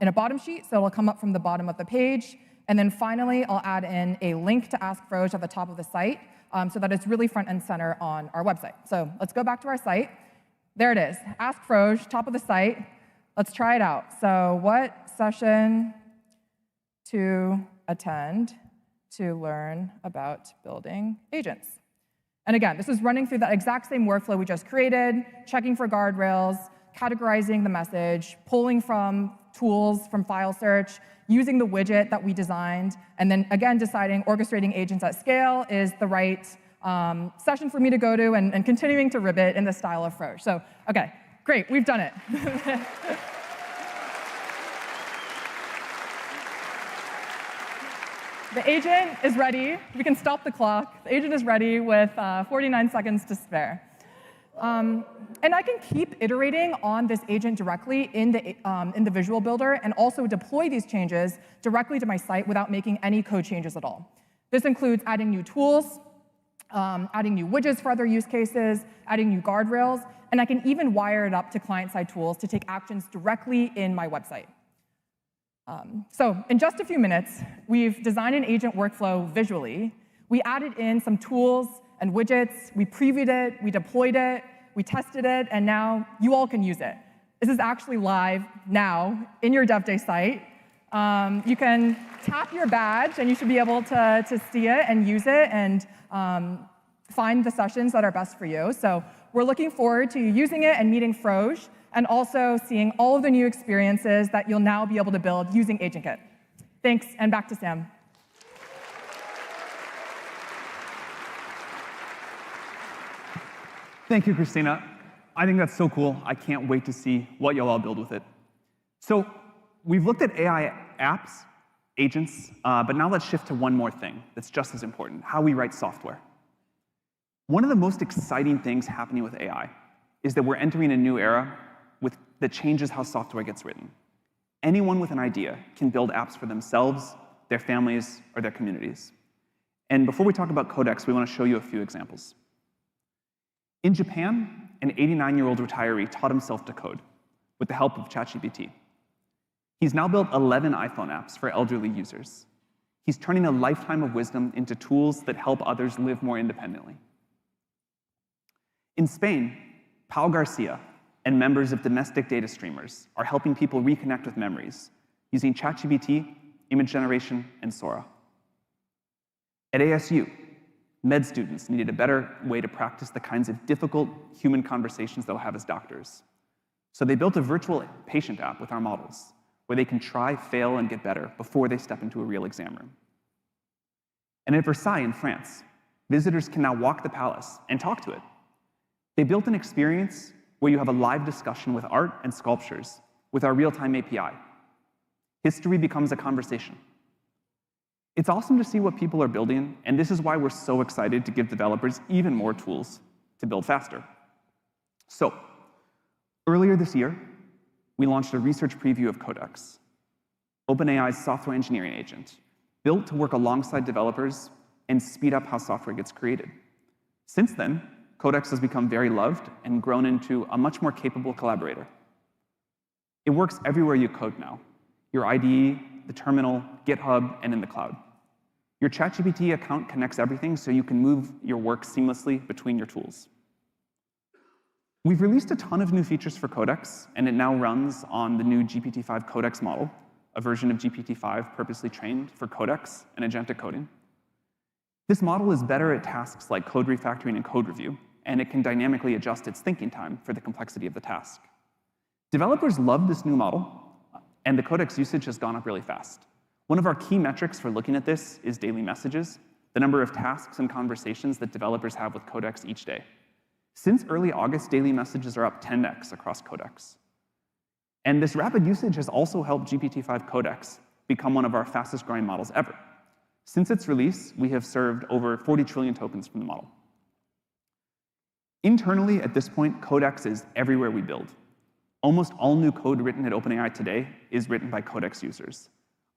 in a bottom sheet, so it'll come up from the bottom of the page. And then finally, I'll add in a link to Ask Froge at the top of the site so that it's really front and center on our website. So let's go back to our site. There it is, Ask Froge, top of the site. Let's try it out. So what session to attend to learn about building agents? And again, this is running through that exact same workflow we just created, checking for guardrails, categorizing the message, pulling from tools from file search, using the widget that we designed, and then again deciding orchestrating agents at scale is the right session for me to go to and continuing to ribbit in the style of Froge. So, OK, great, we've done it. The agent is ready. We can stop the clock. The agent is ready with 49 seconds to spare. And I can keep iterating on this agent directly in the visual builder and also deploy these changes directly to my site without making any code changes at all. This includes adding new tools, adding new widgets for other use cases, adding new guardrails, and I can even wire it up to client-side tools to take actions directly in my website. So in just a few minutes, we've designed an agent workflow visually. We added in some tools and widgets. We previewed it. We deployed it. We tested it. And now you all can use it. This is actually live now in your Dev Day site. You can tap your badge, and you should be able to see it and use it and find the sessions that are best for you. So we're looking forward to you using it and meeting Froge, and also seeing all of the new experiences that you'll now be able to build using AgentKit. Thanks, and back to Sam. Thank you, Christina. I think that's so cool. I can't wait to see what you'll all build with it. So we've looked at AI apps, agents, but now let's shift to one more thing that's just as important: how we write software. One of the most exciting things happening with AI is that we're entering a new era that changes how software gets written. Anyone with an idea can build apps for themselves, their families, or their communities. And before we talk about Codex, we want to show you a few examples. In Japan, an 89-year-old retiree taught himself to code with the help of ChatGPT. He's now built 11 iPhone apps for elderly users. He's turning a lifetime of wisdom into tools that help others live more independently. In Spain, Pau Garcia and members of domestic data streamers are helping people reconnect with memories using ChatGPT, image generation, and Sora. At ASU, med students needed a better way to practice the kinds of difficult human conversations they'll have as doctors. So they built a virtual patient app with our models, where they can try, fail, and get better before they step into a real exam room. And at Versailles in France, visitors can now walk the palace and talk to it. They built an experience where you have a live discussion with art and sculptures with our real-time API. History becomes a conversation. It's awesome to see what people are building, and this is why we're so excited to give developers even more tools to build faster. So, earlier this year, we launched a research preview of Codex, OpenAI's software engineering agent, built to work alongside developers and speed up how software gets created. Since then, Codex has become very loved and grown into a much more capable collaborator. It works everywhere you code now: your IDE, the terminal, GitHub, and in the cloud. Your ChatGPT account connects everything so you can move your work seamlessly between your tools. We've released a ton of new features for Codex, and it now runs on the new GPT-5 Codex model, a version of GPT-5 purposely trained for Codex and agentic coding. This model is better at tasks like code refactoring and code review, and it can dynamically adjust its thinking time for the complexity of the task. Developers love this new model, and the Codex usage has gone up really fast. One of our key metrics for looking at this is daily messages, the number of tasks and conversations that developers have with Codex each day. Since early August, daily messages are up 10x across Codex. And this rapid usage has also helped GPT-5 Codex become one of our fastest growing models ever. Since its release, we have served over 40 trillion tokens from the model. Internally, at this point, Codex is everywhere we build. Almost all new code written at OpenAI today is written by Codex users.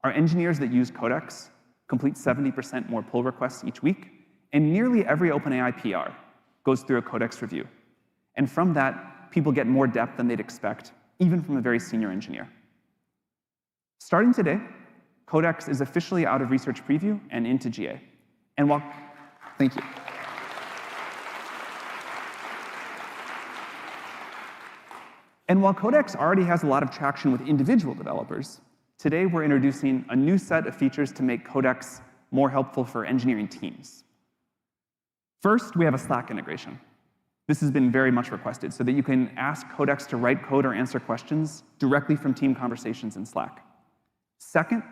Our engineers that use Codex complete 70% more pull requests each week, and nearly every OpenAI PR goes through a Codex review. And from that, people get more depth than they'd expect, even from a very senior engineer. Starting today, Codex is officially out of research preview and into GA. And while, thank you. And while Codex already has a lot of traction with individual developers, today we're introducing a new set of features to make Codex more helpful for engineering teams. First, we have a Slack integration. This has been very much requested so that you can ask Codex to write code or answer questions directly from team conversations in Slack. Second,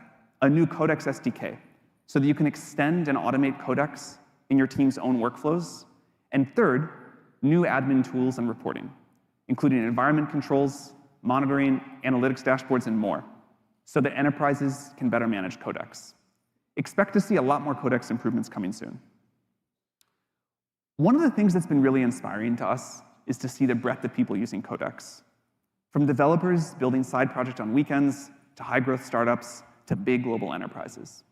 a new Codex SDK so that you can extend and automate Codex in your team's own workflows. And third, new admin tools and reporting, including environment controls, monitoring, analytics dashboards, and more, so that enterprises can better manage Codex. Expect to see a lot more Codex improvements coming soon. One of the things that's been really inspiring to us is to see the breadth of people using Codex, from developers building side projects on weekends, to high-growth startups, to big global enterprises.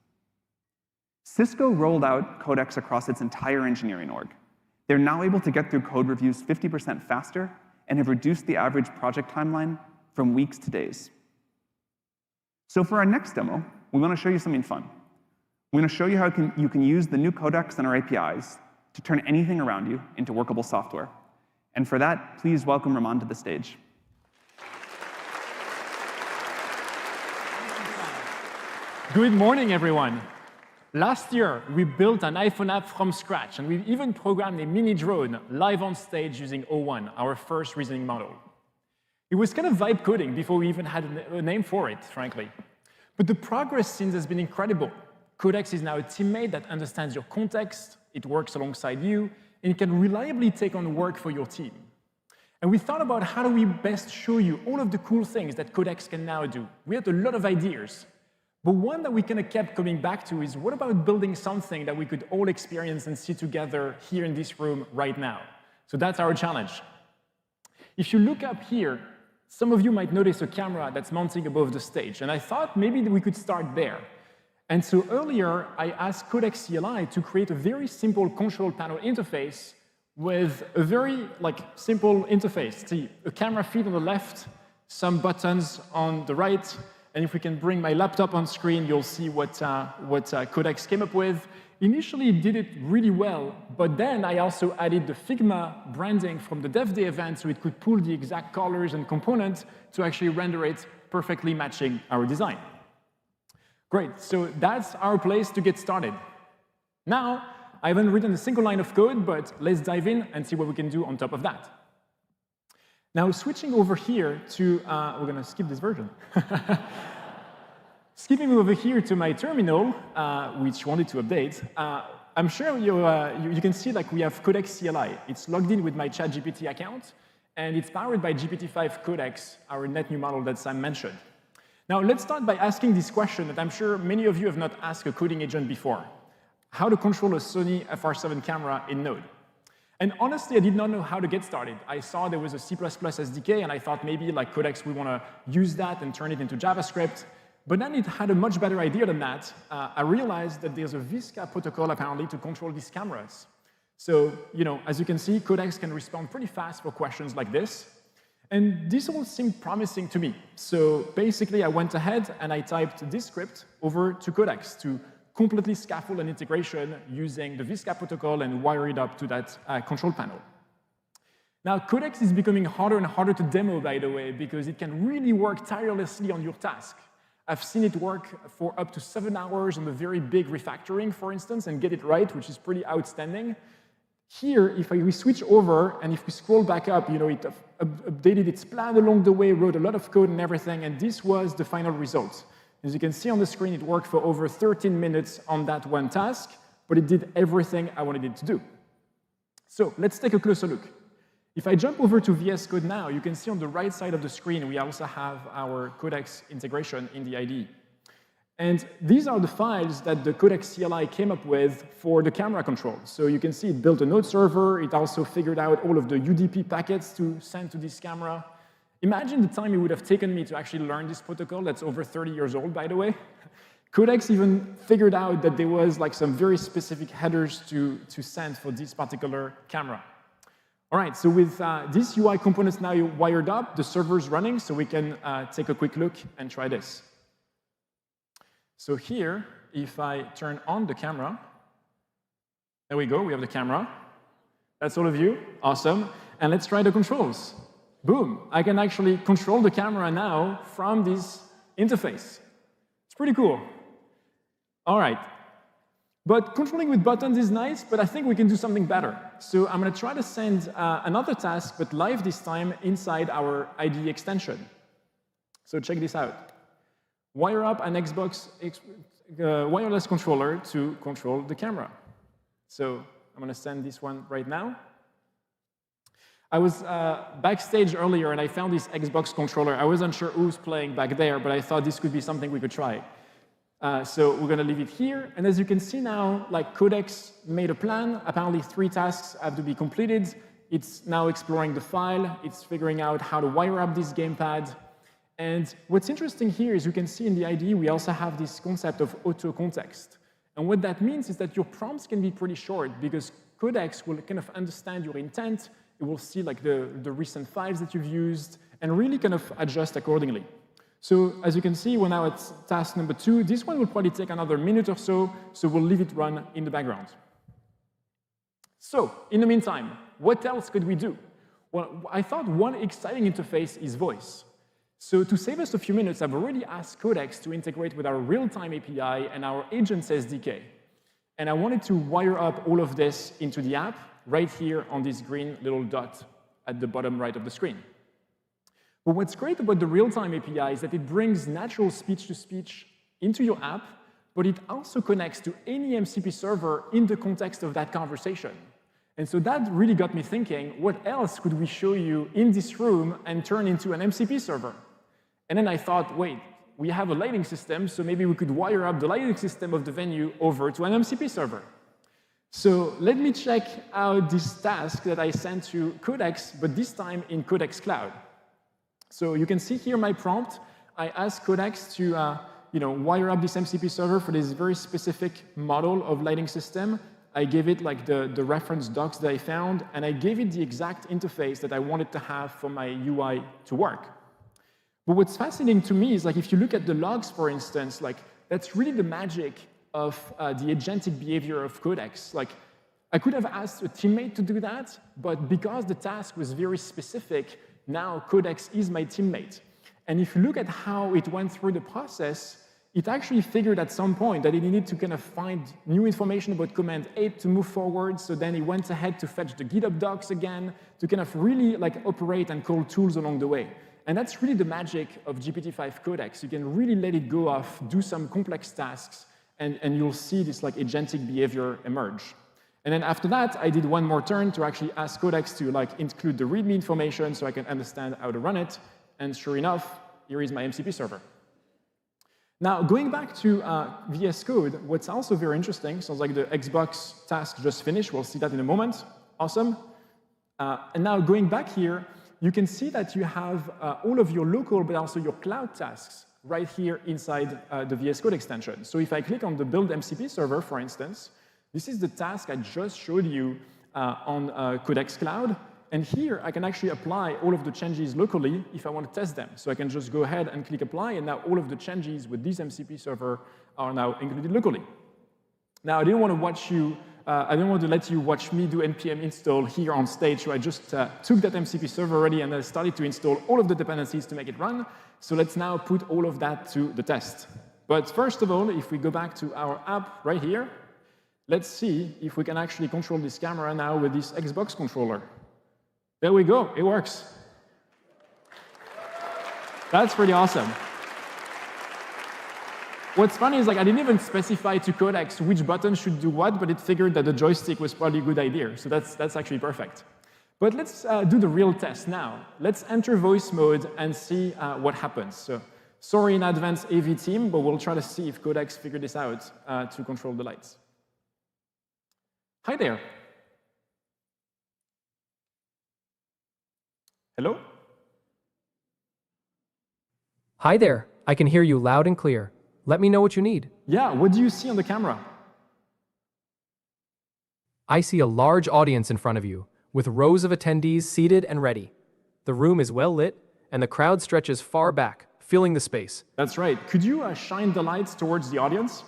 Cisco rolled out Codex across its entire engineering org. They're now able to get through code reviews 50% faster and have reduced the average project timeline from weeks to days. So for our next demo, we want to show you something fun. We're going to show you how you can use the new Codex and our APIs to turn anything around you into workable software. And for that, please welcome Ramon to the stage. Good morning, everyone. Last year, we built an iPhone app from scratch, and we even programmed a mini drone live on stage using O1, our first reasoning model. It was kind of vibe coding before we even had a name for it, frankly. But the progress since has been incredible. Codex is now a teammate that understands your context, it works alongside you, and it can reliably take on work for your team. And we thought about how do we best show you all of the cool things that Codex can now do. We had a lot of ideas. But one that we kind of kept coming back to is, what about building something that we could all experience and see together here in this room right now? So that's our challenge. If you look up here, some of you might notice a camera that's mounting above the stage. And I thought maybe we could start there. And so earlier, I asked Codex CLI to create a very simple control panel interface with a very simple interface. See, a camera feed on the left, some buttons on the right. And if we can bring my laptop on screen, you'll see what Codex came up with. Initially, it did it really well, but then I also added the Figma branding from the Dev Day event so it could pull the exact colors and components to actually render it perfectly matching our design. Great, so that's our place to get started. Now, I haven't written a single line of code, but let's dive in and see what we can do on top of that. Now, switching over here to, we're going to skip this version. Skipping over here to my terminal, which wanted to update, I'm sure you can see we have Codex CLI. It's logged in with my ChatGPT account, and it's powered by GPT-5 Codex, our net new model that Sam mentioned. Now, let's start by asking this question that I'm sure many of you have not asked a coding agent before. How to control a Sony FR7 camera in Node? And honestly, I did not know how to get started. I saw there was a C++ SDK, and I thought maybe Codex, we want to use that and turn it into JavaScript. But then it had a much better idea than that. I realized that there's a VSCA protocol, apparently, to control these cameras. So, as you can see, Codex can respond pretty fast for questions like this. And this all seemed promising to me. So basically, I went ahead and I typed this script over to Codex to completely scaffold an integration using the VSCA protocol and wire it up to that control panel. Now, Codex is becoming harder and harder to demo, by the way, because it can really work tirelessly on your task. I've seen it work for up to 7 hours on a very big refactoring, for instance, and get it right, which is pretty outstanding. Here, if we switch over and if we scroll back up, it updated its plan along the way, wrote a lot of code and everything, and this was the final result. As you can see on the screen, it worked for over 13 minutes on that one task, but it did everything I wanted it to do. So let's take a closer look. If I jump over to VS Code now, you can see on the right side of the screen, we also have our Codex integration in the IDE. And these are the files that the Codex CLI came up with for the camera control. So you can see it built a node server. It also figured out all of the UDP packets to send to this camera. Imagine the time it would have taken me to actually learn this protocol. That's over 30 years old, by the way. Codex even figured out that there was some very specific headers to send for this particular camera. All right, so with these UI components now wired up, the server's running, so we can take a quick look and try this. So here, if I turn on the camera, there we go, we have the camera. That's all of you, awesome. And let's try the controls. Boom, I can actually control the camera now from this interface. It's pretty cool. All right, but controlling with buttons is nice, but I think we can do something better. So I'm going to try to send another task, but live this time inside our IDE extension. So check this out. Wire up an Xbox wireless controller to control the camera. So I'm going to send this one right now. I was backstage earlier, and I found this Xbox controller. I wasn't sure who's playing back there, but I thought this could be something we could try. So we're going to leave it here. And as you can see now, like Codex made a plan. Apparently 3 tasks have to be completed. It's now exploring the file. It's figuring out how to wire up this gamepad. And what's interesting here is you can see in the IDE, we also have this concept of auto-context. And what that means is that your prompts can be pretty short because Codex will kind of understand your intent. It will see like the recent files that you've used and really kind of adjust accordingly. So as you can see, we're now at task number 2. This one will probably take another minute or so we'll leave it run in the background. So in the meantime, what else could we do? Well, I thought one exciting interface is voice. So to save us a few minutes, I've already asked Codex to integrate with our real-time API and our agents SDK. And I wanted to wire up all of this into the app right here on this green little dot at the bottom right of the screen. But what's great about the real-time API is that it brings natural speech-to-speech into your app, but it also connects to any MCP server in the context of that conversation. And so that really got me thinking, what else could we show you in this room and turn into an MCP server? And then I thought, wait, we have a lighting system, so maybe we could wire up the lighting system of the venue over to an MCP server. So let me check out this task that I sent to Codex, but this time in Codex Cloud. So you can see here my prompt. I asked Codex to wire up this MCP server for this very specific model of lighting system. I gave it like the reference docs that I found, and I gave it the exact interface that I wanted to have for my UI to work. But what's fascinating to me is like if you look at the logs, for instance, like that's really the magic of the agentic behavior of Codex. Like, I could have asked a teammate to do that, but because the task was very specific, now Codex is my teammate. And if you look at how it went through the process, it actually figured at some point that it needed to kind of find new information about command 8 to move forward, so then it went ahead to fetch the GitHub docs again, to kind of really like operate and call tools along the way. And that's really the magic of GPT-5 Codex. You can really let it go off, do some complex tasks, and you'll see this like agentic behavior emerge. And then after that, I did one more turn to actually ask Codex to like include the README information so I can understand how to run it. And sure enough, here is my MCP server. Now, going back to VS Code, what's also very interesting, sounds like the Xbox task just finished. We'll see that in a moment. Awesome. And now going back here, you can see that you have all of your local, but also your cloud tasks right here inside the VS Code extension. So if I click on the build MCP server, for instance, this is the task I just showed you on Codex Cloud. And here, I can actually apply all of the changes locally if I want to test them. So I can just go ahead and click apply, and now all of the changes with this MCP server are now included locally. Now, I didn't want to let you watch me do npm install here on stage, so I just took that MCP server already and I started to install all of the dependencies to make it run. So let's now put all of that to the test. But first of all, if we go back to our app right here, let's see if we can actually control this camera now with this Xbox controller. There we go, it works. That's pretty awesome. What's funny is like I didn't even specify to Codex which button should do what, but it figured that the joystick was probably a good idea. So that's actually perfect. But let's do the real test now. Let's enter voice mode and see what happens. So sorry in advance, AV team, but we'll try to see if Codex figured this out to control the lights. Hi there. Hello? Hi there. I can hear you loud and clear. Let me know what you need. Yeah, what do you see on the camera? I see a large audience in front of you, with rows of attendees seated and ready. The room is well lit, and the crowd stretches far back, filling the space. That's right. Could you shine the lights towards the audience?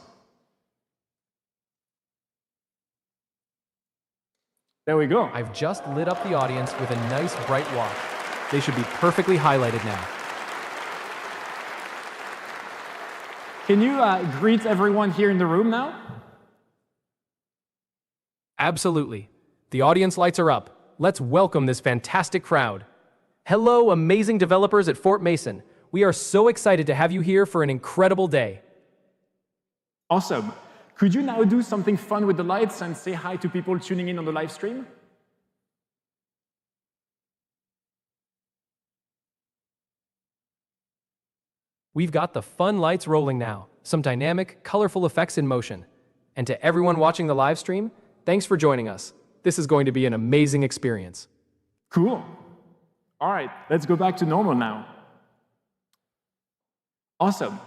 There we go. I've just lit up the audience with a nice bright wash. They should be perfectly highlighted now. Can you greet everyone here in the room now? Absolutely. The audience lights are up. Let's welcome this fantastic crowd. Hello, amazing developers at Fort Mason. We are so excited to have you here for an incredible day. Awesome. Could you now do something fun with the lights and say hi to people tuning in on the live stream? We've got the fun lights rolling now, some dynamic, colorful effects in motion. And to everyone watching the live stream, thanks for joining us. This is going to be an amazing experience. Cool. All right, let's go back to normal now. Awesome.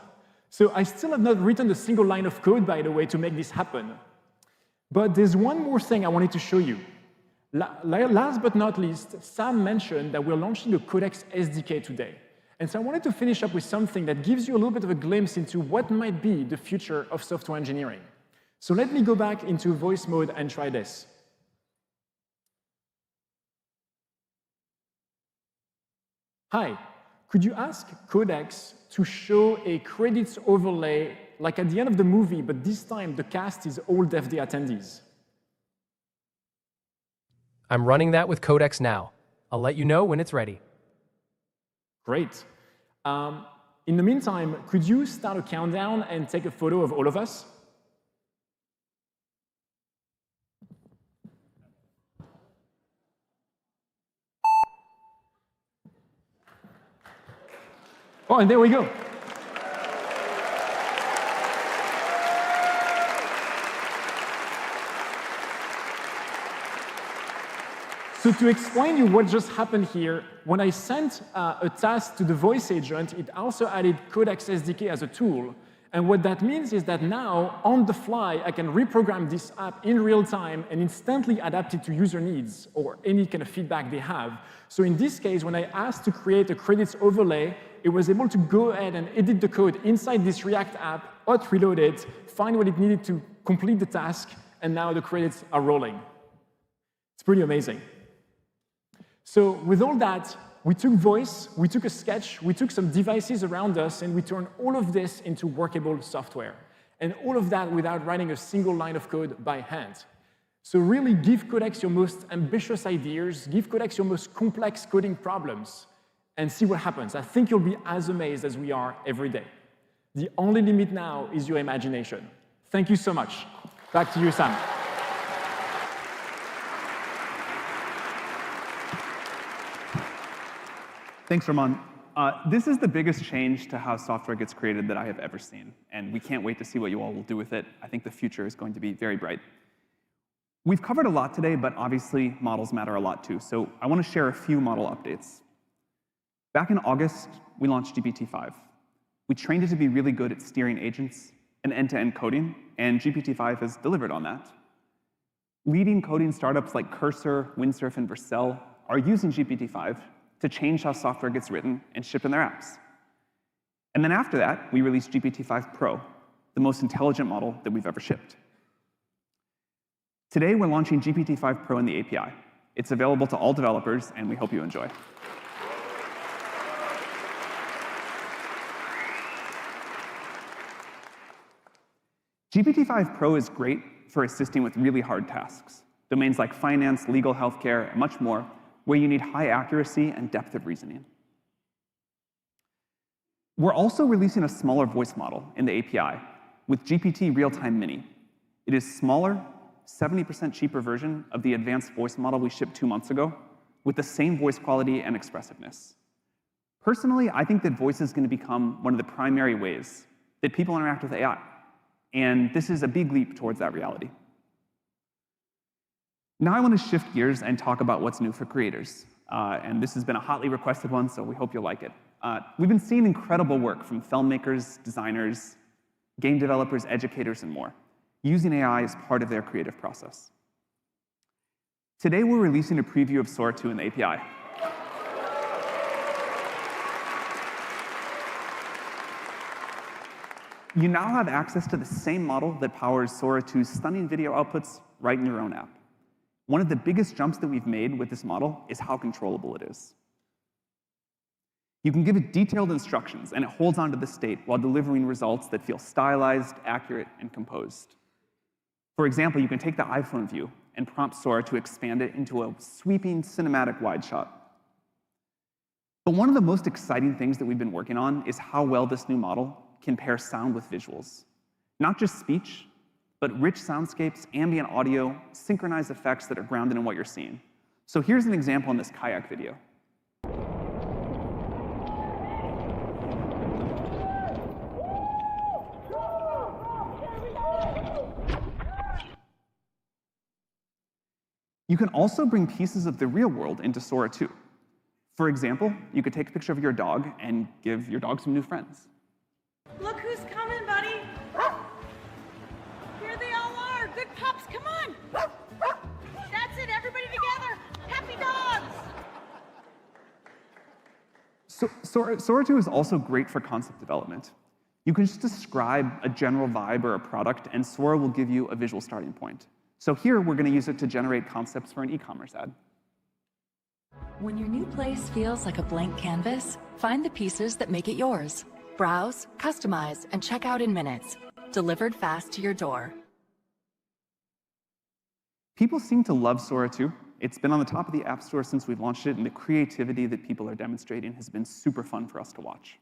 So I still have not written a single line of code, by the way, to make this happen. But there's one more thing I wanted to show you. Last but not least, Sam mentioned that we're launching a Codex SDK today. And so I wanted to finish up with something that gives you a little bit of a glimpse into what might be the future of software engineering. So let me go back into voice mode and try this. Hi, could you ask Codex to show a credits overlay like at the end of the movie, but this time the cast is all Dev Day attendees? I'm running that with Codex now. I'll let you know when it's ready. Great. In the meantime, could you start a countdown and take a photo of all of us? Oh, and there we go. So to explain you what just happened here, when I sent a task to the voice agent, it also added Codex SDK as a tool. And what that means is that now, on the fly, I can reprogram this app in real time and instantly adapt it to user needs or any kind of feedback they have. So in this case, when I asked to create a credits overlay, it was able to go ahead and edit the code inside this React app, hot reload it, find what it needed to complete the task, and now the credits are rolling. It's pretty amazing. So with all that, we took voice, we took a sketch, we took some devices around us, and we turned all of this into workable software. And all of that without writing a single line of code by hand. So really give Codex your most ambitious ideas, give Codex your most complex coding problems, and see what happens. I think you'll be as amazed as we are every day. The only limit now is your imagination. Thank you so much. Back to you, Sam. Thanks, Ramon. This is the biggest change to how software gets created that I have ever seen, and we can't wait to see what you all will do with it. I think the future is going to be very bright. We've covered a lot today, but obviously models matter a lot too, so I want to share a few model updates. Back in August, we launched GPT-5. We trained it to be really good at steering agents and end-to-end coding, and GPT-5 has delivered on that. Leading coding startups like Cursor, Windsurf, and Vercel are using GPT-5 to change how software gets written and shipped in their apps. And then after that, we released GPT-5 Pro, the most intelligent model that we've ever shipped. Today, we're launching GPT-5 Pro in the API. It's available to all developers, and we hope you enjoy. GPT-5 Pro is great for assisting with really hard tasks, domains like finance, legal, healthcare, and much more, where you need high accuracy and depth of reasoning. We're also releasing a smaller voice model in the API with GPT Real-Time Mini. It is smaller, 70% cheaper version of the advanced voice model we shipped 2 months ago with the same voice quality and expressiveness. Personally, I think that voice is going to become one of the primary ways that people interact with AI, and this is a big leap towards that reality. Now I want to shift gears and talk about what's new for creators. And this has been a hotly requested one, so we hope you'll like it. We've been seeing incredible work from filmmakers, designers, game developers, educators, and more, using AI as part of their creative process. Today, we're releasing a preview of Sora 2 in the API. You now have access to the same model that powers Sora 2's stunning video outputs right in your own app. One of the biggest jumps that we've made with this model is how controllable it is. You can give it detailed instructions, and it holds onto the state while delivering results that feel stylized, accurate, and composed. For example, you can take the iPhone view and prompt Sora to expand it into a sweeping cinematic wide shot. But one of the most exciting things that we've been working on is how well this new model can pair sound with visuals. Not just speech, but rich soundscapes, ambient audio, synchronized effects that are grounded in what you're seeing. So here's an example in this kayak video. You can also bring pieces of the real world into Sora 2. For example, you could take a picture of your dog and give your dog some new friends. Look who's coming, buddy. Here they all are. Good pups, come on. That's it, everybody together. Happy dogs. So, Sora 2 is also great for concept development. You can just describe a general vibe or a product, and Sora will give you a visual starting point. So here, we're going to use it to generate concepts for an e-commerce ad. When your new place feels like a blank canvas, find the pieces that make it yours. Browse, customize, and check out in minutes. Delivered fast to your door. People seem to love Sora 2. It's been on the top of the App Store since we've launched it, and the creativity that people are demonstrating has been super fun for us to watch.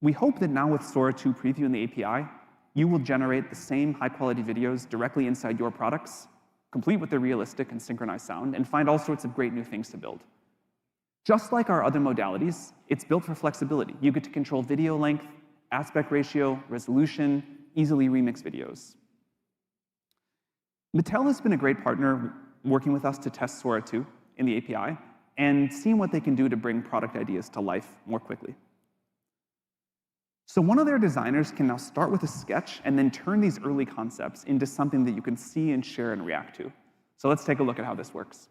We hope that now with Sora 2 Preview and the API, you will generate the same high-quality videos directly inside your products, complete with the realistic and synchronized sound, and find all sorts of great new things to build. Just like our other modalities, it's built for flexibility. You get to control video length, aspect ratio, resolution, easily remix videos. Mattel has been a great partner working with us to test Sora 2 in the API and seeing what they can do to bring product ideas to life more quickly. So one of their designers can now start with a sketch and then turn these early concepts into something that you can see and share and react to. So let's take a look at how this works.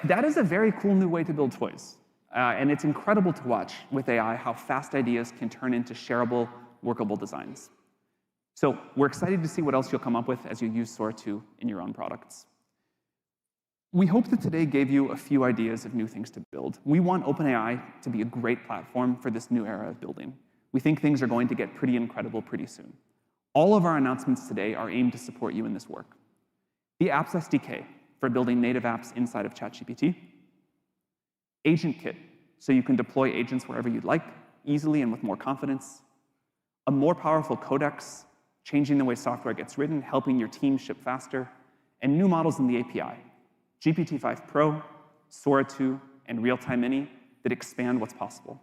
That is a very cool new way to build toys. And it's incredible to watch with AI how fast ideas can turn into shareable, workable designs. So we're excited to see what else you'll come up with as you use Sora 2 in your own products. We hope that today gave you a few ideas of new things to build. We want OpenAI to be a great platform for this new era of building. We think things are going to get pretty incredible pretty soon. All of our announcements today are aimed to support you in this work. The Apps SDK for building native apps inside of ChatGPT. Agent Kit, so you can deploy agents wherever you'd like, easily and with more confidence. A more powerful Codex, changing the way software gets written, helping your team ship faster. And new models in the API, GPT-5 Pro, Sora 2, and Real-Time Mini that expand what's possible.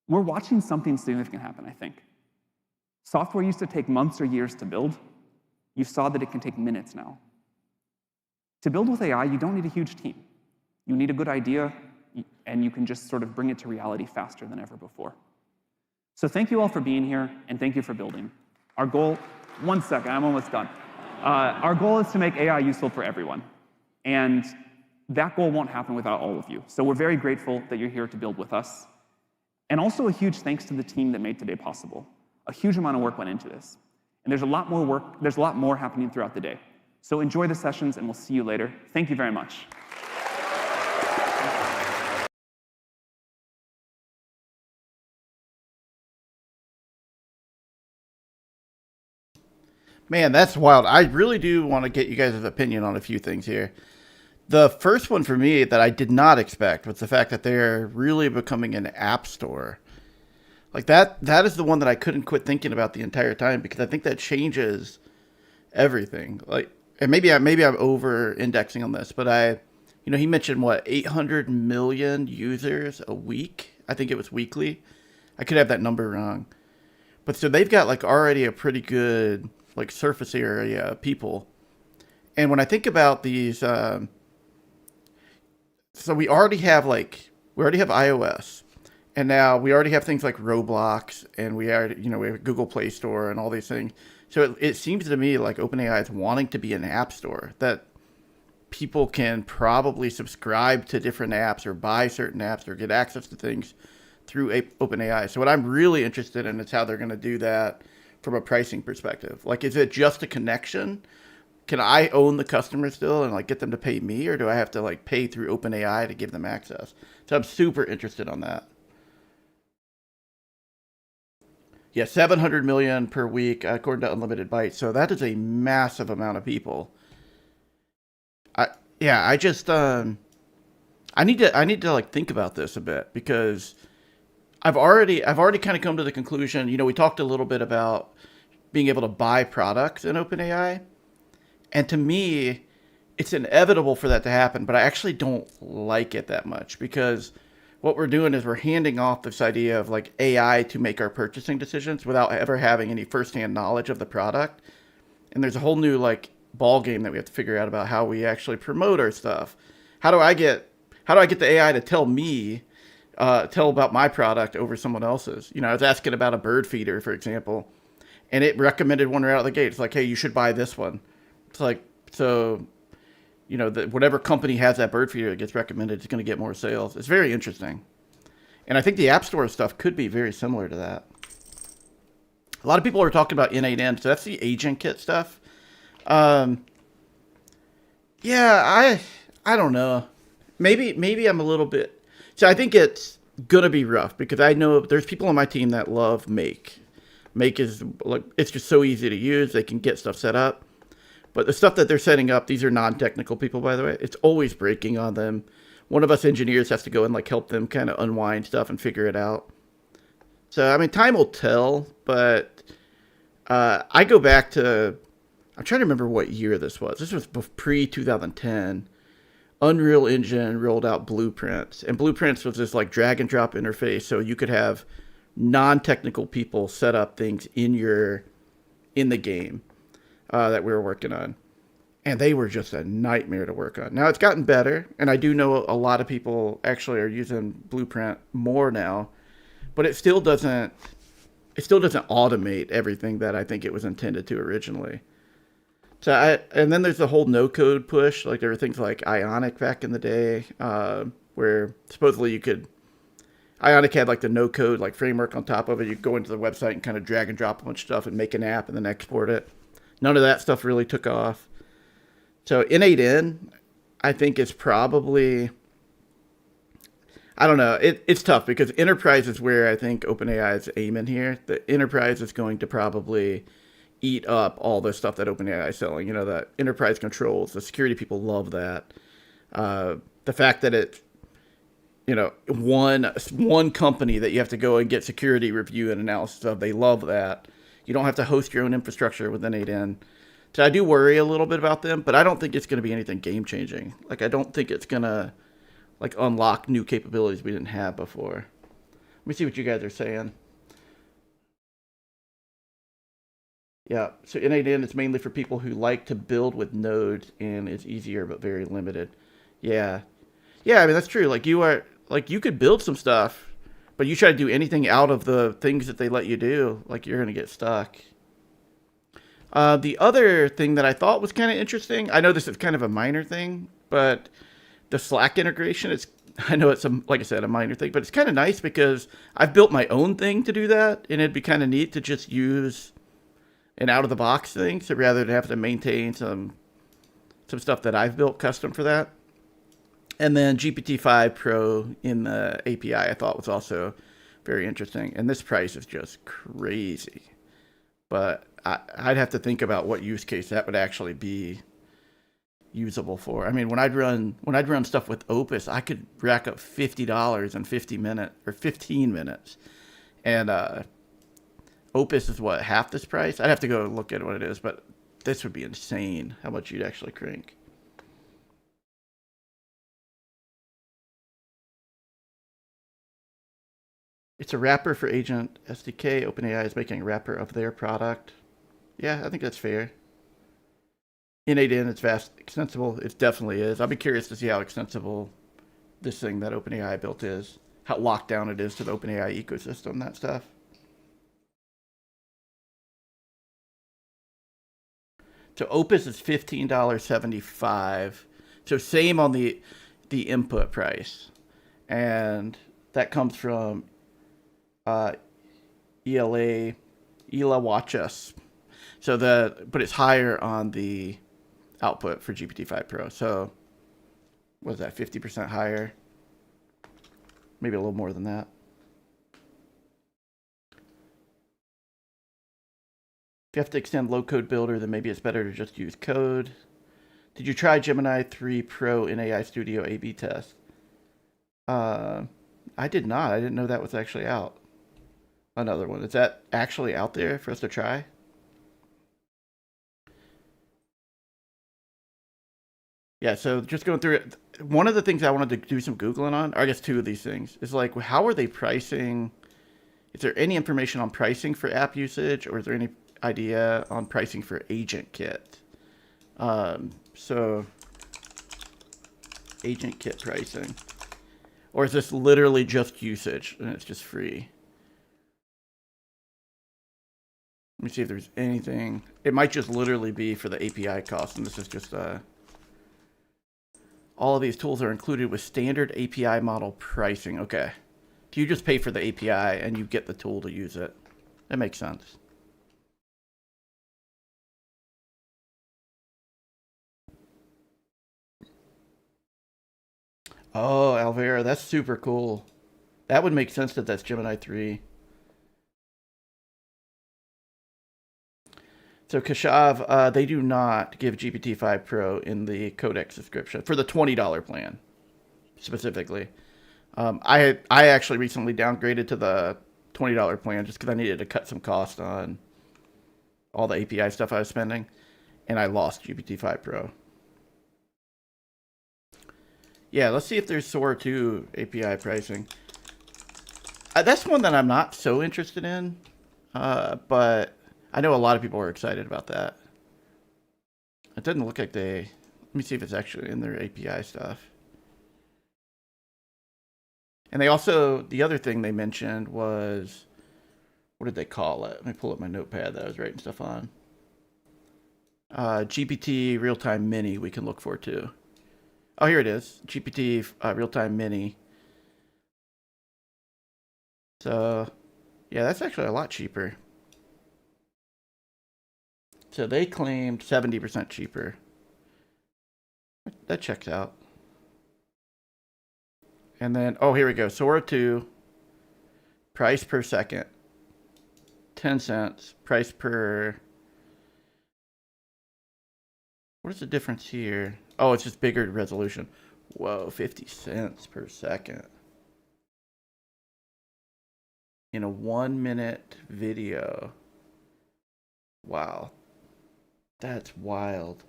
We're watching something significant happen, I think. Software used to take months or years to build. You saw that it can take minutes now. To build with AI, you don't need a huge team. You need a good idea, and you can just sort of bring it to reality faster than ever before. So thank you all for being here, and thank you for building. Our goal, one second, I'm almost done. Our goal is to make AI useful for everyone. And that goal won't happen without all of you. So we're very grateful that you're here to build with us. And also a huge thanks to the team that made today possible. A huge amount of work went into this. And there's a lot more happening throughout the day. So enjoy the sessions, and we'll see you later. Thank you very much. Man, that's wild. I really do want to get you guys' opinion on a few things here. The first one for me that I did not expect was the fact that they're really becoming an app store. Like that is the one that I couldn't quit thinking about the entire time, because I think that changes everything. Like, and maybe I'm over indexing on this, but he mentioned 800 million users a week. I think it was weekly. I could have that number wrong. But so they've got like already a pretty good like surface area of people. And when I think about these, so we already have iOS, and now we already have things like Roblox, and we have Google Play Store and all these things. So it seems to me like OpenAI is wanting to be an app store that people can probably subscribe to different apps or buy certain apps or get access to things through OpenAI. So what I'm really interested in is how they're going to do that from a pricing perspective? Like, is it just a connection? Can I own the customer still and like get them to pay me, or do I have to like pay through OpenAI to give them access? So I'm super interested on that. Yeah, 700 million per week according to Unlimited Bytes. So that is a massive amount of people. I just I need to like think about this a bit, because I've already kind of come to the conclusion, we talked a little bit about being able to buy products in OpenAI. And to me, it's inevitable for that to happen, but I actually don't like it that much, because what we're doing is we're handing off this idea of like AI to make our purchasing decisions without ever having any firsthand knowledge of the product. And there's a whole new like ball game that we have to figure out about how we actually promote our stuff. How do I get the AI to tell me, tell about my product over someone else's? I was asking about a bird feeder, for example, and it recommended one right out of the gate. It's like, hey, you should buy this one. It's like, so, whatever company has that bird feeder that gets recommended is going to get more sales. It's very interesting. And I think the App Store stuff could be very similar to that. A lot of people are talking about N8N, so that's the agent kit stuff. Yeah, I don't know. Maybe I'm a little bit. So I think it's going to be rough, because I know there's people on my team that love Make. Make is like, it's just so easy to use. They can get stuff set up. But the stuff that they're setting up, these are non-technical people, by the way. It's always breaking on them. One of us engineers has to go and like help them kind of unwind stuff and figure it out. So, I mean, time will tell, but I go back to, I'm trying to remember what year this was. This was pre-2010. Unreal Engine rolled out Blueprints. And Blueprints was this like drag and drop interface, so you could have non-technical people set up things in the game. That we were working on, and they were just a nightmare to work on. Now it's gotten better, and I do know a lot of people actually are using Blueprint more now, but it still doesn't automate everything that I think it was intended to originally. So and then there's the whole no code push. Like there were things like Ionic back in the day, where supposedly Ionic had like the no code like framework on top of it. You could go into the website and kind of drag and drop a bunch of stuff and make an app and then export it. None of that stuff really took off. So N8N, I think, is probably, I don't know. It's tough, because enterprise is where I think OpenAI is aiming here. The enterprise is going to probably eat up all the stuff that OpenAI is selling. The enterprise controls, the security people love that. The fact that it's, one company that you have to go and get security review and analysis of, they love that. You don't have to host your own infrastructure with N8N. So I do worry a little bit about them, but I don't think it's going to be anything game-changing. Like, I don't think it's going to, like, unlock new capabilities we didn't have before. Let me see what you guys are saying. Yeah, so N8N is mainly for people who like to build with nodes and is easier but very limited. Yeah. Yeah, I mean, that's true. You could build some stuff, but you try to do anything out of the things that they let you do, like you're going to get stuck. The other thing that I thought was kind of interesting, I know this is kind of a minor thing, but the Slack integration, I know it's, like I said, a minor thing, but it's kind of nice because I've built my own thing to do that, and it'd be kind of neat to just use an out-of-the-box thing, so rather than have to maintain some stuff that I've built custom for that. And then GPT-5 Pro in the API I thought was also very interesting. And this price is just crazy. But I'd have to think about what use case that would actually be usable for. I mean, when I'd run stuff with Opus, I could rack up $50 in 15 minutes. And Opus is what, half this price? I'd have to go look at what it is, but this would be insane how much you'd actually crank. It's a wrapper for Agent SDK. OpenAI is making a wrapper of their product. Yeah, I think that's fair. N8N, it's vast, extensible. It definitely is. I'll be curious to see how extensible this thing that OpenAI built is, how locked down it is to the OpenAI ecosystem, that stuff. So Opus is $15.75. So same on the input price. And that comes from ELA Ela watch us. So but it's higher on the output for GPT-5 Pro. So what is that, 50% higher? Maybe a little more than that. If you have to extend low code builder, then maybe it's better to just use code. Did you try Gemini 3 Pro in AI Studio A/B test? I did not. I didn't know that was actually out. Another one. Is that actually out there for us to try? Yeah, so just going through it. One of the things I wanted to do some Googling on, or I guess two of these things, is like, how are they pricing? Is there any information on pricing for app usage, or is there any idea on pricing for Agent Kit? So, Agent Kit pricing. Or is this literally just usage and it's just free? Let me see if there's anything. It might just literally be for the API cost, and this is just all of these tools are included with standard API model pricing. Okay. Do you just pay for the API and you get the tool to use it? That makes sense. Oh, Alvera, that's super cool. That would make sense that that's Gemini 3. So Kashav, they do not give GPT-5 Pro in the Codex subscription for the $20 plan, specifically. I actually recently downgraded to the $20 plan just because I needed to cut some cost on all the API stuff I was spending, and I lost GPT-5 Pro. Yeah, let's see if there's Sora 2 API pricing. That's one that I'm not so interested in, but I know a lot of people are excited about that. It doesn't look like they... Let me see if it's actually in their API stuff. And they also... The other thing they mentioned was... What did they call it? Let me pull up my notepad that I was writing stuff on. GPT Real-Time Mini we can look for too. Oh, here it is. GPT Real-Time Mini. So, yeah, that's actually a lot cheaper. So they claimed 70% cheaper. That checks out. And then, oh, here we go. Sora 2, price per second, 10 cents. Price per... What is the difference here? Oh, it's just bigger resolution. Whoa, 50 cents per second. In a 1-minute video. Wow. That's wild.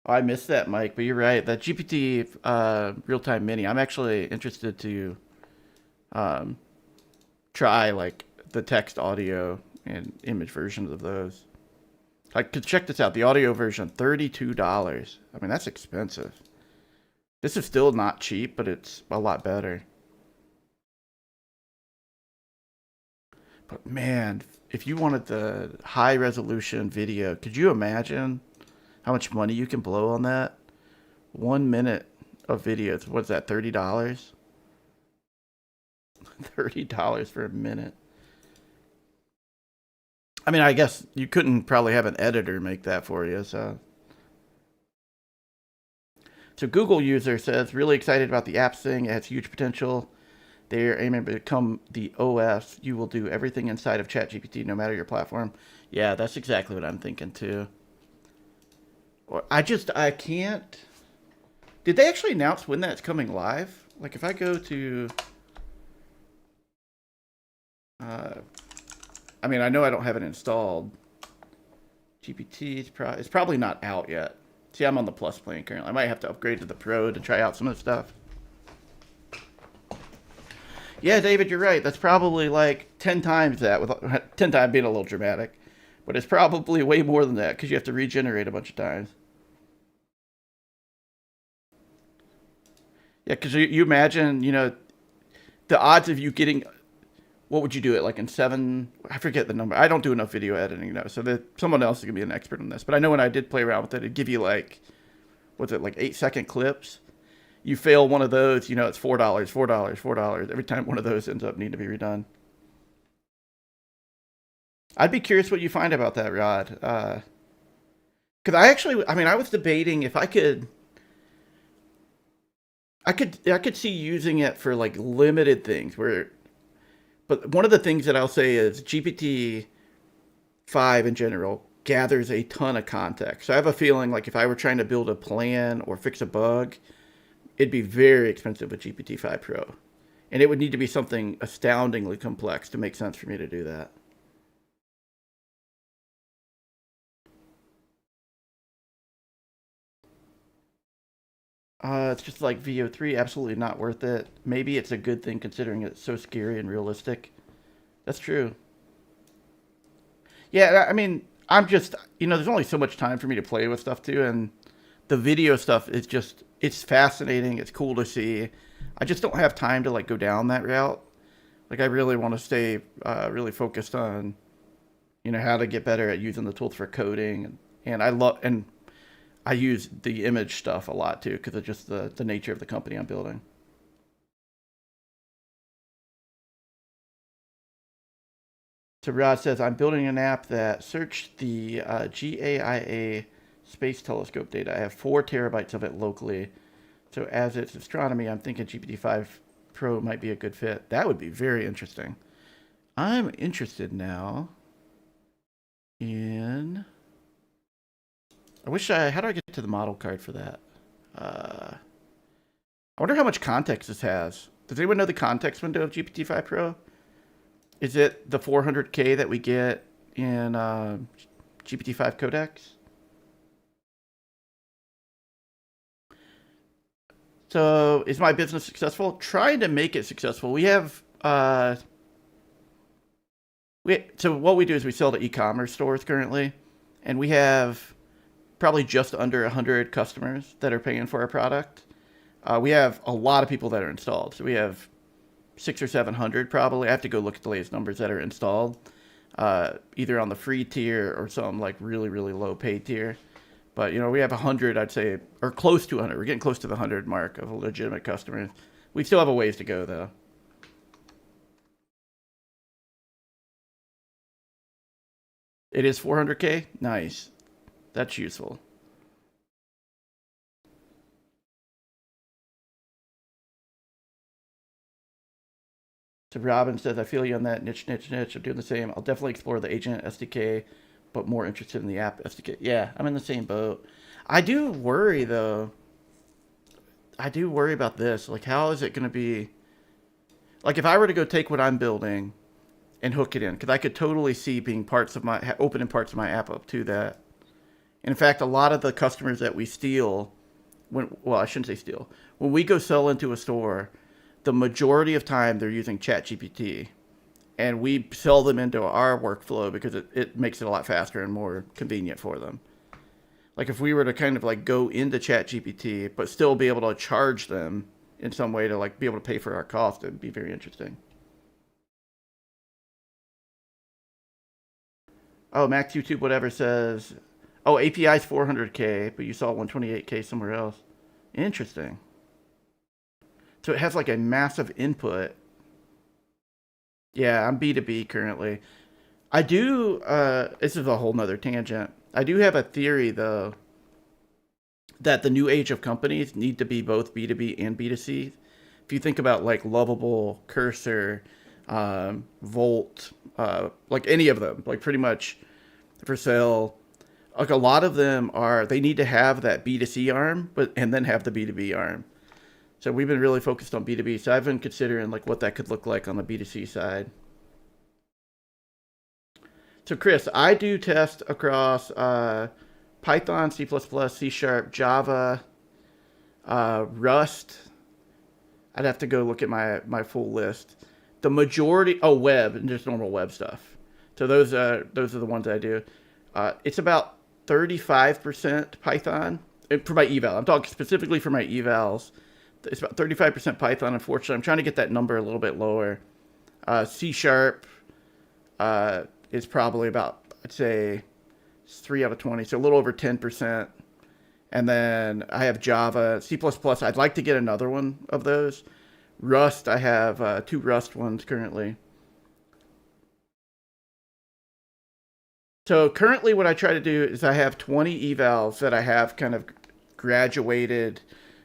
Oh, I missed that, Mike, but you're right. That GPT Real-Time Mini, I'm actually interested to try like the text, audio, and image versions of those. I could check this out. The audio version, $32. I mean, that's expensive. This is still not cheap, but it's a lot better. But man, if you wanted the high resolution video, could you imagine how much money you can blow on that? 1 minute of videos. What's that, $30? $30 for a minute. I mean, I guess you couldn't probably have an editor make that for you, so. So Google user says, really excited about the apps thing. It has huge potential. They're aiming to become the OS. You will do everything inside of ChatGPT, no matter your platform. Yeah, that's exactly what I'm thinking too. I can't. Did they actually announce when that's coming live? Like if I go to, I mean, I know I don't have it installed. GPT, it's probably not out yet. See, I'm on the Plus plan currently. I might have to upgrade to the Pro to try out some of the stuff. Yeah, David, you're right. That's probably like 10 times that, with 10 times being a little dramatic. But it's probably way more than that because you have to regenerate a bunch of times. Yeah, because you imagine, you know, the odds of you getting... What would you do it like in 7? I forget the number. I don't do enough video editing now, so that someone else is gonna be an expert on this. But I know when I did play around with it, it'd give you like, what's it, like 8-second clips. you fail one of those, you know, it's $4, $4, $4 every time one of those ends up needing to be redone. I'd be curious what you find about that, Rod. Because I was debating if I could see using it for like limited things but one of the things that I'll say is GPT-5 in general gathers a ton of context. So I have a feeling like if I were trying to build a plan or fix a bug, it'd be very expensive with GPT-5 Pro. And it would need to be something astoundingly complex to make sense for me to do that. It's just like VO3, absolutely not worth it. Maybe it's a good thing considering it's so scary and realistic. That's true. Yeah, I mean, I'm just, there's only so much time for me to play with stuff too, and the video stuff is just, it's fascinating, it's cool to see. I just don't have time to like go down that route. Like I really want to stay really focused on, how to get better at using the tools for coding, and I use the image stuff a lot too because of just the nature of the company I'm building. So Rod says, I'm building an app that searched the GAIA space telescope data. I have 4 terabytes of it locally. So as it's astronomy, I'm thinking GPT-5 Pro might be a good fit. That would be very interesting. I'm interested now in... how do I get to the model card for that? I wonder how much context this has. Does anyone know the context window of GPT-5 Pro? Is it the 400K that we get in GPT-5 Codex? So is my business successful? Trying to make it successful. We have... so what we do is we sell to e-commerce stores currently. And we have probably just under 100 customers that are paying for our product. We have a lot of people that are installed. So we have 600 or 700 probably. I have to go look at the latest numbers that are installed, either on the free tier or some like really, really low paid tier. But, we have 100, I'd say, or close to 100. We're getting close to the 100 mark of legitimate customers. We still have a ways to go, though. It is 400K? Nice. That's useful. So Robin says, I feel you on that niche. I'm doing the same. I'll definitely explore the agent SDK, but more interested in the app SDK. Yeah, I'm in the same boat. I do worry, though. I do worry about this. Like, how is it going to be? Like, if I were to go take what I'm building and hook it in, because I could totally see being opening parts of my app up to that. In fact, a lot of the customers that we steal, I shouldn't say steal. When we go sell into a store, the majority of time they're using ChatGPT, and we sell them into our workflow because it makes it a lot faster and more convenient for them. Like if we were to kind of like go into ChatGPT, but still be able to charge them in some way to like be able to pay for our cost, it'd be very interesting. Oh, Max YouTube whatever says, oh, API's 400K, but you saw 128K somewhere else. Interesting. So it has like a massive input. Yeah, I'm B2B currently. I do, this is a whole nother tangent. I do have a theory, though, that the new age of companies need to be both B2B and B2C. If you think about like Lovable, Cursor, Volt, like any of them, like pretty much for sale, like a lot of them they need to have that B2C arm, and then have the B2B arm. So we've been really focused on B2B. So I've been considering like what that could look like on the B2C side. So Chris, I do test across Python, C++, C#, Java, Rust. I'd have to go look at my full list. The majority, web and just normal web stuff. So those are the ones I do. It's about 35% Python for my eval. I'm talking specifically for my evals. It's about 35% Python, unfortunately. I'm trying to get that number a little bit lower. C# is probably about, I'd say, 3 out of 20, so a little over 10%. And then I have Java, C++. I'd like to get another one of those. Rust, I have 2 Rust ones currently. So currently what I try to do is I have 20 evals that I have kind of graduated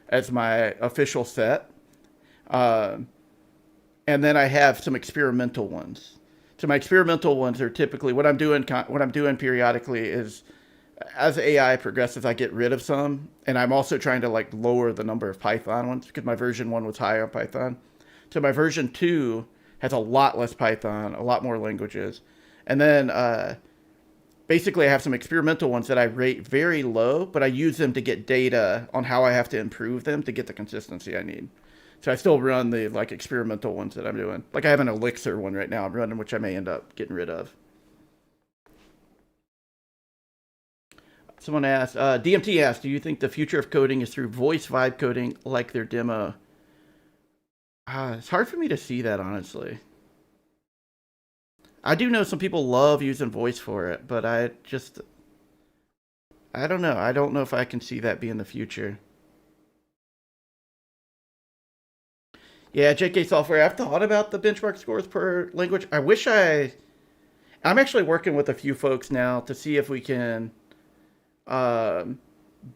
as my official set. And then I have some experimental ones. So my experimental ones are typically what I'm doing periodically is as AI progresses, I get rid of some. And I'm also trying to like lower the number of Python ones because my version 1 was higher on Python. So my version 2 has a lot less Python, a lot more languages. And then basically I have some experimental ones that I rate very low, but I use them to get data on how I have to improve them to get the consistency I need. So I still run the like experimental ones that I'm doing. Like I have an Elixir one right now I'm running, which I may end up getting rid of. Someone asked, DMT asked, do you think the future of coding is through voice vibe coding like their demo? It's hard for me to see that, honestly. I do know some people love using voice for it, but I don't know. I don't know if I can see that being the future. Yeah, JK Software, I've thought about the benchmark scores per language. I'm actually working with a few folks now to see if we can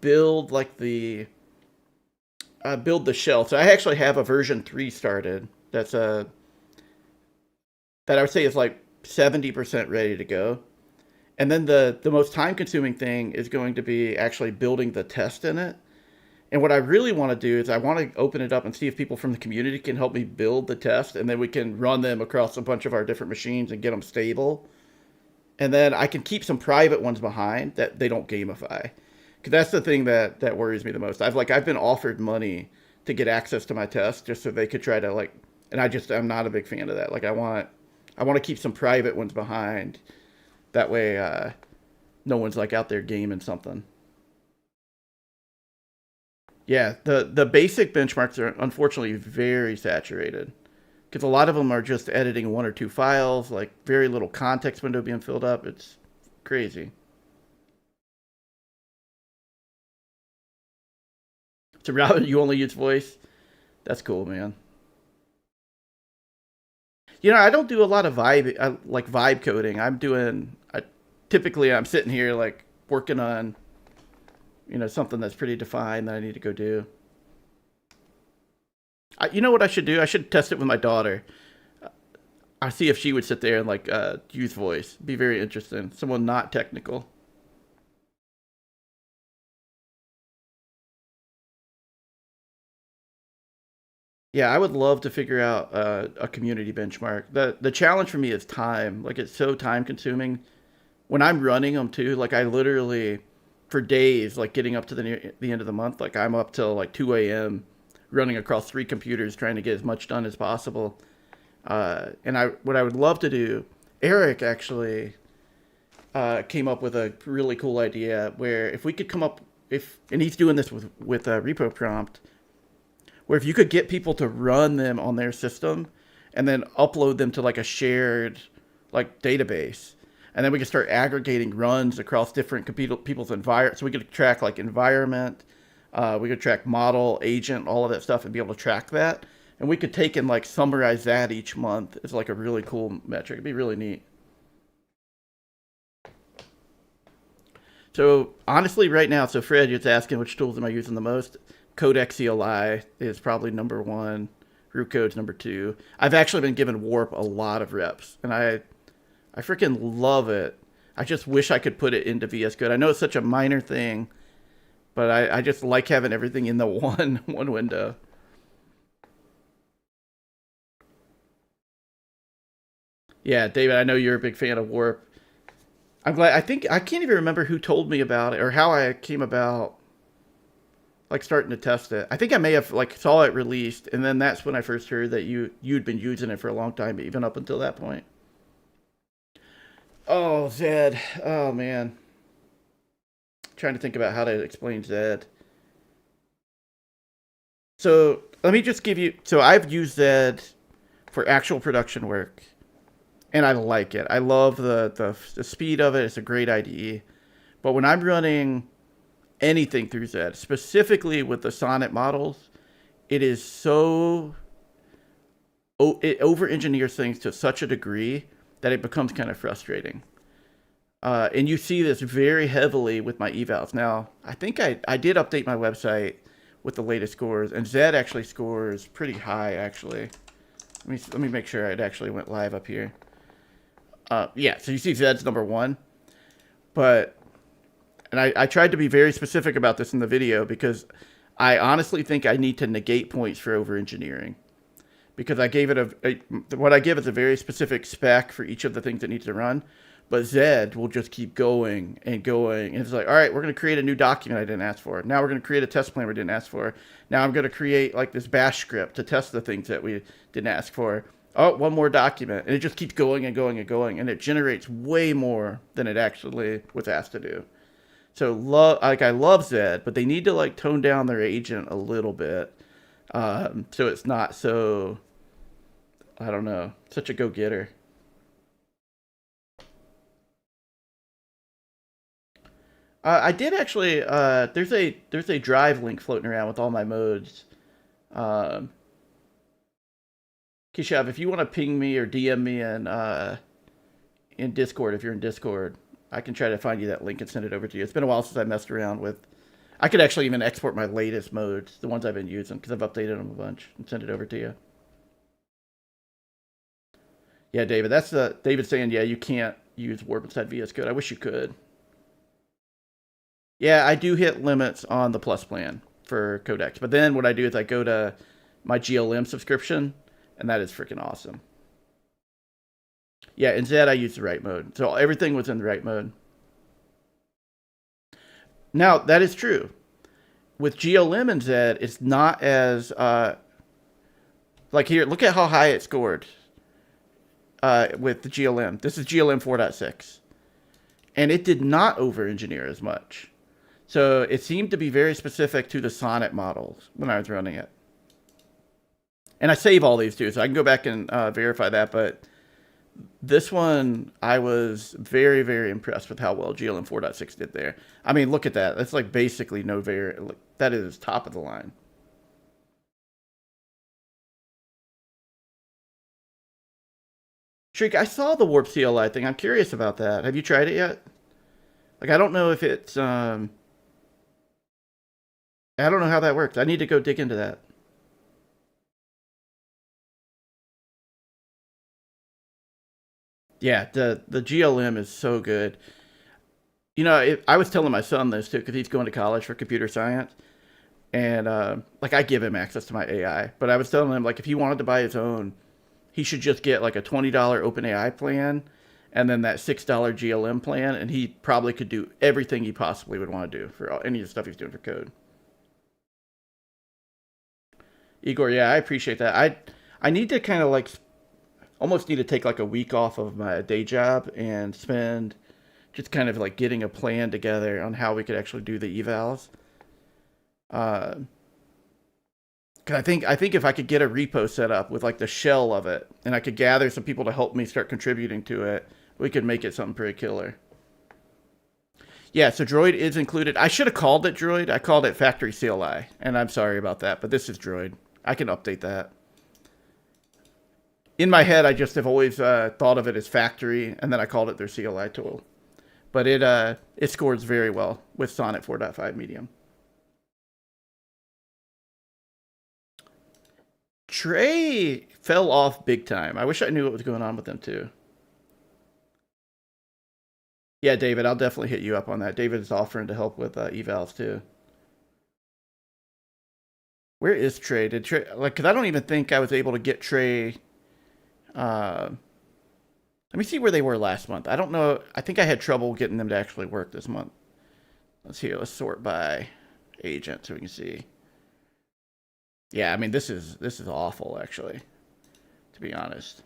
build like build the shell. So I actually have a version 3 started that I would say is like 70% ready to go. And then the most time consuming thing is going to be actually building the test in it. And what I really want to do is I want to open it up and see if people from the community can help me build the test, and then we can run them across a bunch of our different machines and get them stable. And then I can keep some private ones behind that they don't gamify. Because that's the thing that worries me the most. I've been offered money to get access to my test just so they could try to and I'm not a big fan of that. Like I want to keep some private ones behind. That way no one's like out there gaming something. Yeah, the basic benchmarks are unfortunately very saturated because a lot of them are just editing 1 or 2 files, like very little context window being filled up. It's crazy. So Robin, you only use voice? That's cool, man. I don't do a lot of vibe coding. Typically I'm sitting here like working on something that's pretty defined that I need to go do. You know what I should do? I should test it with my daughter. I see if she would sit there and use voice. Be very interesting. Someone not technical. Yeah, I would love to figure out a community benchmark. The challenge for me is time. Like it's so time consuming. When I'm running them too, like I literally for days, like getting up to the end of the month, like I'm up till like 2 a.m. running across 3 computers trying to get as much done as possible. And what I would love to do, Eric actually came up with a really cool idea where if we could come up, and he's doing this with repo prompt, where if you could get people to run them on their system and then upload them to like a shared like database. And then we can start aggregating runs across different people's environment. So we could track like environment, we could track model, agent, all of that stuff, and be able to track that. And we could take and like summarize that each month as like a really cool metric. It'd be really neat. So honestly, right now, so Fred, you're asking which tools am I using the most? Codex CLI is probably number 1. Root Code's number 2. I've actually been giving Warp a lot of reps, and I freaking love it. I just wish I could put it into VS Code. I know it's such a minor thing, but I just like having everything in the one window. Yeah, David, I know you're a big fan of Warp. I'm glad. I can't even remember who told me about it or how I came about like starting to test it. I think I may have like saw it released, and then that's when I first heard that you'd been using it for a long time, even up until that point. Oh, Zed. Oh, man. Trying to think about how to explain Zed. So let me just give you... So I've used Zed for actual production work, and I like it. I love the speed of it. It's a great IDE. But when I'm running anything through Zed, specifically with the sonnet models. It is so, it over-engineers things to such a degree that it becomes kind of frustrating. And you see this very heavily with my evals. Now, I think I did update my website with the latest scores, and Zed actually scores pretty high, actually. Let me make sure it actually went live up here. Yeah, so you see Zed's #1. But, and I tried to be very specific about this in the video because I honestly think I need to negate points for over-engineering. Because I gave it what I give is a very specific spec for each of the things it needs to run. But Zed will just keep going and going. And it's like, all right, we're going to create a new document I didn't ask for. Now we're going to create a test plan we didn't ask for. Now I'm going to create like this bash script to test the things that we didn't ask for. Oh, one more document. And it just keeps going and going and going. And it generates way more than it actually was asked to do. So I love Zed, but they need to like tone down their agent a little bit. So it's not so, I don't know, such a go-getter. I did actually, there's a drive link floating around with all my modes. Kishav, if you want to ping me or DM me in Discord, if you're in Discord, I can try to find you that link and send it over to you. It's been a while since I messed around with, I could actually even export my latest modes, the ones I've been using, because I've updated them a bunch, and send it over to you. Yeah, David, that's David saying, yeah, you can't use warp inside VS Code. I wish you could. Yeah, I do hit limits on the Plus plan for Codex. But then what I do is I go to my GLM subscription, and that is freaking awesome. Yeah, in Zed, I use the right mode. So everything was in the right mode. Now, that is true. With GLM and Zed, it's not as... like here, look at how high it scored with the GLM. This is GLM 4.6. And it did not over-engineer as much. So it seemed to be very specific to the sonnet models when I was running it. And I save all these too, so I can go back and verify that. But this one, I was very, very impressed with how well GLM 4.6 did there. I mean, look at that. That's like basically no that is top of the line. Shriek, I saw the Warp CLI thing. I'm curious about that. Have you tried it yet? Like, I don't know if it's... I don't know how that works. I need to go dig into that. Yeah, the GLM is so good. You know, I was telling my son this too, because he's going to college for computer science. And, like, I give him access to my AI. But I was telling him, like, if he wanted to buy his own, he should just get, like, a $20 OpenAI plan, and then that $6 GLM plan, and he probably could do everything he possibly would want to do for any of the stuff he's doing for code. Igor, yeah, I appreciate that. I need to kind of like almost need to take like a week off of my day job and spend just kind of like getting a plan together on how we could actually do the evals. Cause I think if I could get a repo set up with like the shell of it, and I could gather some people to help me start contributing to it, we could make it something pretty killer. Yeah, so Droid is included. I should have called it Droid. I called it Factory CLI, and I'm sorry about that, but this is Droid. I can update that. In my head, I just have always thought of it as Factory, and then I called it their CLI tool. But it scores very well with Sonnet 4.5 Medium. Trey fell off big time. I wish I knew what was going on with them, too. Yeah, David, I'll definitely hit you up on that. David is offering to help with evals, too. Where is Trey? Did Trey, like, because I don't even think I was able to get Trey. Let me see where they were last month. I don't know. I think I had trouble getting them to actually work this month. Let's see. Let's sort by agent so we can see. Yeah, I mean, this is awful, actually, to be honest.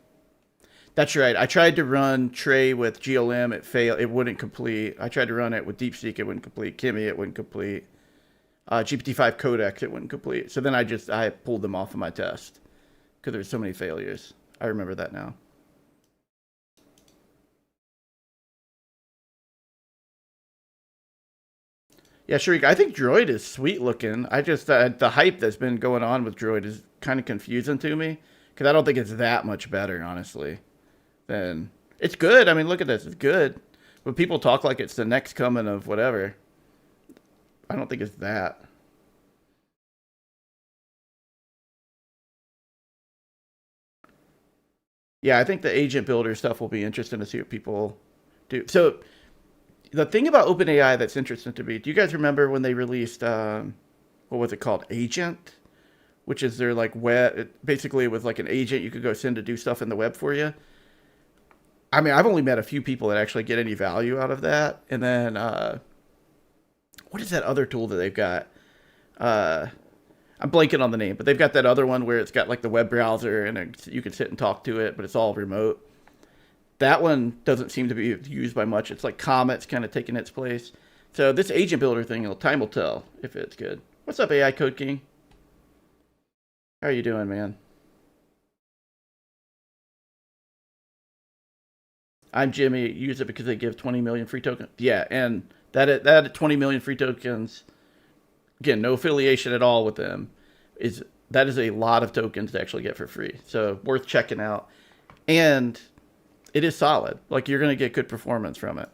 That's right. I tried to run Trey with GLM. It failed. It wouldn't complete. I tried to run it with DeepSeek. It wouldn't complete. Kimi, it wouldn't complete. GPT-5 Codex, it wouldn't complete. So then I pulled them off of my test because there's so many failures. I remember that now. Yeah, Sharik, I think Droid is sweet looking. I just, the hype that's been going on with Droid is kind of confusing to me. Because I don't think it's that much better, honestly. Than, it's good. I mean, look at this. It's good. But people talk like it's the next coming of whatever. I don't think it's that. Yeah, I think the agent builder stuff will be interesting to see what people do. So the thing about OpenAI that's interesting to me, do you guys remember when they released, what was it called? Agent? Which is their like web, basically it was like an agent you could go send to do stuff in the web for you. I mean, I've only met a few people that actually get any value out of that. And then, what is that other tool that they've got? I'm blanking on the name, but they've got that other one where it's got like the web browser and you can sit and talk to it, but it's all remote. That one doesn't seem to be used by much. It's like Comet's kind of taking its place. So this agent builder thing, time will tell if it's good. What's up, AI Code King? How are you doing, man? I'm Jimmy. Use it because they give 20 million free tokens. Yeah, and that 20 million free tokens, again, no affiliation at all with them, that is a lot of tokens to actually get for free. So worth checking out. And it is solid. Like, you're going to get good performance from it.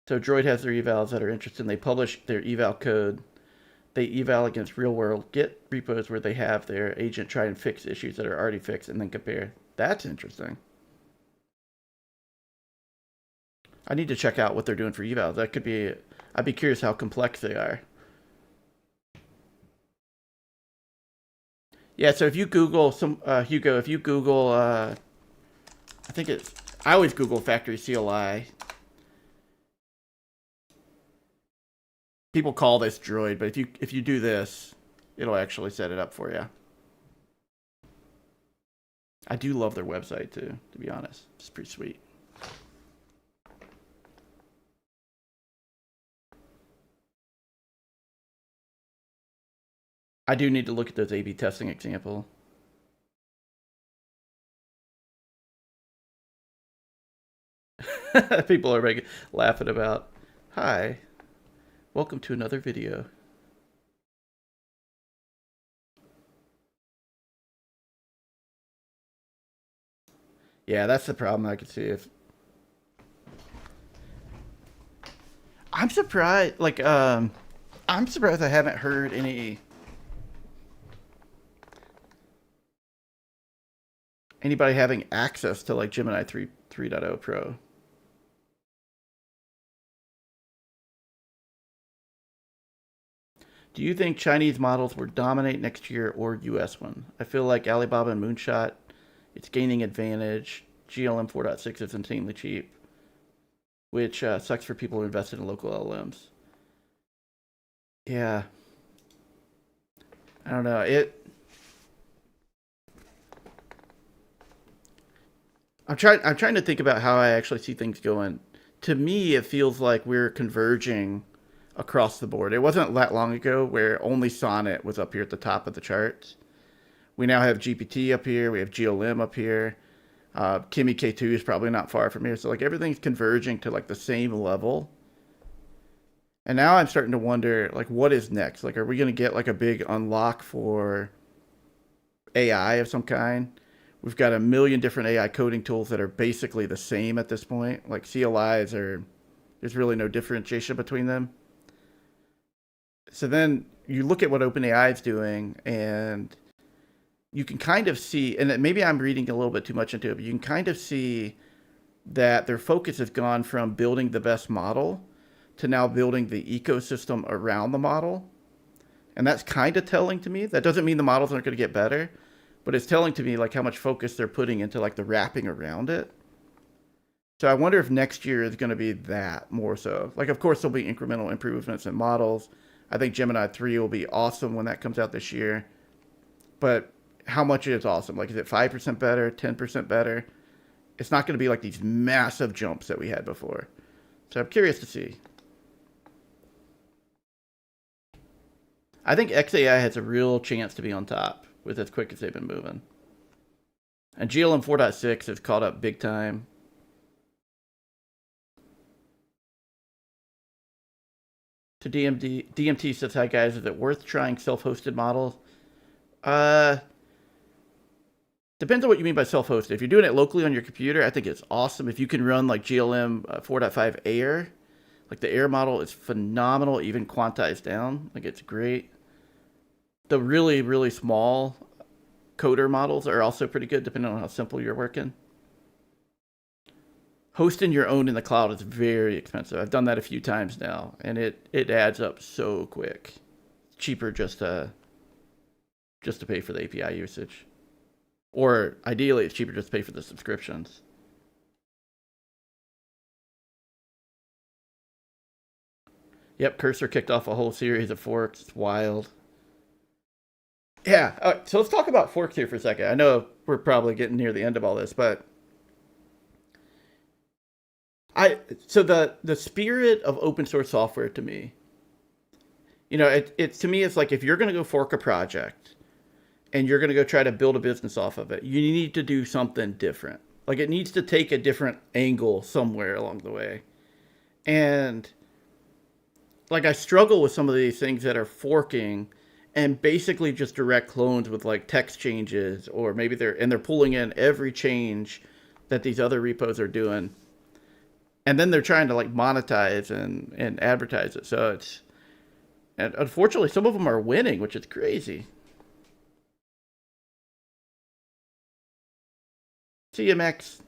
So Droid has their evals that are interesting. They publish their eval code. They eval against real world Git repos where they have their agent try and fix issues that are already fixed and then compare. That's interesting. I need to check out what they're doing for evals. That could be, I'd be curious how complex they are. Yeah, so if you Google Hugo, if you Google, I always Google factory CLI. People call this Droid, but if you do this, it'll actually set it up for you. I do love their website too, to be honest. It's pretty sweet. I do need to look at those A/B testing example. People are laughing about, hi, welcome to another video. Yeah, that's the problem I could see. I'm surprised, like, I'm surprised I haven't heard anybody having access to like Gemini 3.0 Pro. Do you think Chinese models will dominate next year or US one? I feel like Alibaba and Moonshot, it's gaining advantage. GLM 4.6 is insanely cheap, which sucks for people who invested in local LLMs. Yeah. I don't know. I'm trying to think about how I actually see things going. To me, it feels like we're converging across the board. It wasn't that long ago where only Sonnet was up here at the top of the charts. We now have GPT up here. We have GLM up here. Kimi K2 is probably not far from here. So like everything's converging to like the same level. And now I'm starting to wonder, like, what is next? Like, are we going to get like a big unlock for AI of some kind? We've got a million different AI coding tools that are basically the same at this point. Like CLIs there's really no differentiation between them. So then you look at what OpenAI is doing and you can kind of see, and maybe I'm reading a little bit too much into it, but you can kind of see that their focus has gone from building the best model to now building the ecosystem around the model. And that's kind of telling to me. That doesn't mean the models aren't going to get better, but it's telling to me like how much focus they're putting into like the wrapping around it. So I wonder if next year is going to be that more so. Like, of course, there'll be incremental improvements in models. I think Gemini 3 will be awesome when that comes out this year. But how much is awesome? Like, is it 5% better, 10% better? It's not going to be like these massive jumps that we had before. So I'm curious to see. I think XAI has a real chance to be on top with as quick as they've been moving. And GLM 4.6 has caught up big time. To DMT says, hi guys, is it worth trying self-hosted models? Depends on what you mean by self-hosted. If you're doing it locally on your computer, I think it's awesome. If you can run like GLM 4.5 Air, like the Air model is phenomenal, even quantized down. Like it's great. The really, really small coder models are also pretty good, depending on how simple you're working. Hosting your own in the cloud is very expensive. I've done that a few times now, and it adds up so quick. It's cheaper just to pay for the API usage. Or ideally, it's cheaper just to pay for the subscriptions. Yep, Cursor kicked off a whole series of forks. It's wild. Yeah, all right, so let's talk about forks here for a second. I know we're probably getting near the end of all this, but so the spirit of open source software to me, you know, to me it's like if you're going to go fork a project and you're going to go try to build a business off of it, you need to do something different. Like it needs to take a different angle somewhere along the way. And like I struggle with some of these things that are forking and basically just direct clones with like text changes, or maybe they're pulling in every change that these other repos are doing. And then they're trying to like monetize and advertise it. So and unfortunately some of them are winning, which is crazy. CMX.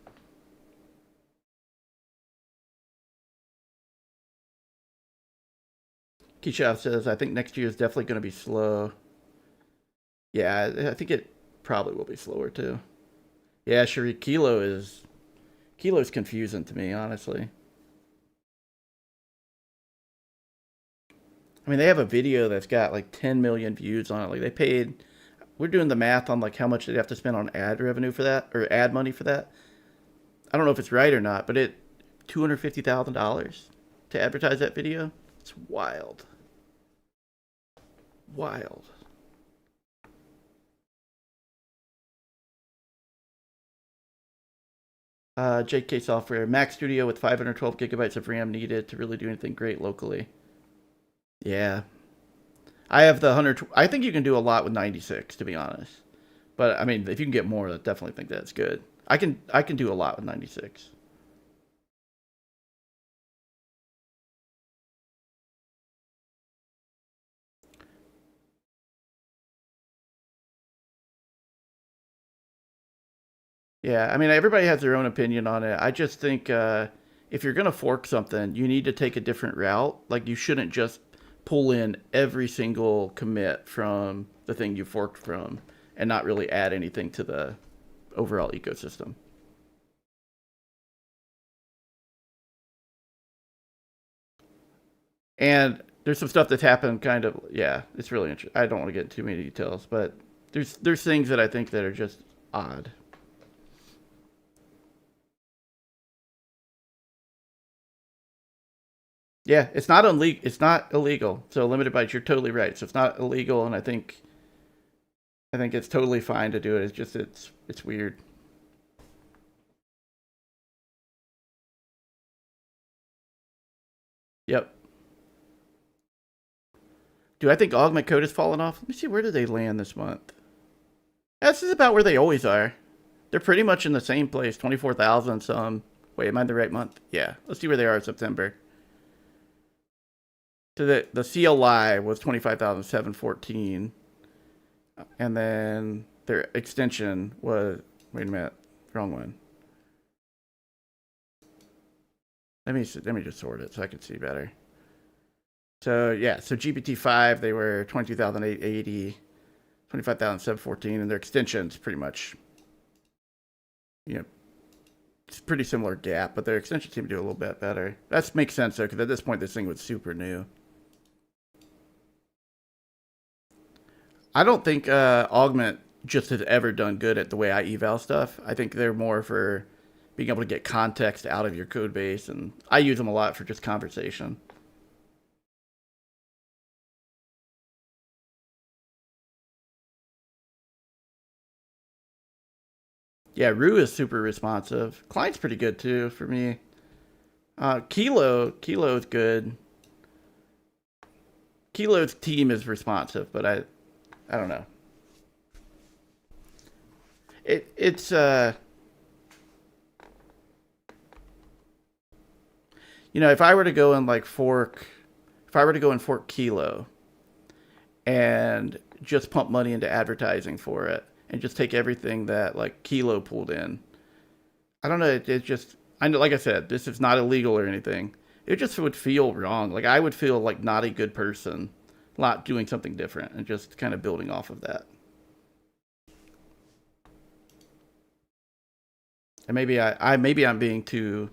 Kishav says, I think next year is definitely going to be slow. Yeah, I think it probably will be slower too. Yeah, Sharik, Kilo's confusing to me, honestly. I mean, they have a video that's got like 10 million views on it. Like they paid, we're doing the math on like how much they'd have to spend on ad revenue for that, or ad money for that. I don't know if it's right or not, but $250,000 to advertise that video. It's wild. Wild. JK Software, Mac Studio with 512 gigabytes of RAM needed to really do anything great locally. Yeah. I have the 100. I think you can do a lot with 96, to be honest. But I mean, if you can get more, I definitely think that's good. I can do a lot with 96. Yeah, I mean, everybody has their own opinion on it. I just think if you're going to fork something, you need to take a different route. Like, you shouldn't just pull in every single commit from the thing you forked from and not really add anything to the overall ecosystem. And there's some stuff that's happened kind of, yeah, it's really interesting. I don't want to get into too many details, but there's things that I think that are just odd. Yeah, it's not illegal. It's not illegal. So limited bytes, you're totally right. So it's not illegal, and I think it's totally fine to do it. It's just it's weird. Yep. Do I think Augment Code has fallen off? Let me see, where did they land this month? This is about where they always are. They're pretty much in the same place, 24,000 some. Wait, am I in the right month? Yeah. Let's see where they are in September. So the CLI was 25,714. And then their extension was, wait a minute, wrong one. Let me just sort it so I can see better. So yeah, so GPT-5, they were 22,880, 25,714, and their extension's pretty much, you know, it's a pretty similar gap, but their extension seemed to do a little bit better. That makes sense though, because at this point this thing was super new. I don't think Augment just has ever done good at the way I eval stuff. I think they're more for being able to get context out of your code base, and I use them a lot for just conversation. Yeah, Rue is super responsive. Client's pretty good too for me. Kilo is good. Kilo's team is responsive, but I don't know. It's you know, if I were to go in fork Kilo and just pump money into advertising for it and just take everything that like Kilo pulled in, I don't know. It just, I know, like I said, this is not illegal or anything. It just would feel wrong. Like I would feel like not a good person, not doing something different, and just kind of building off of that. And maybe I'm being too.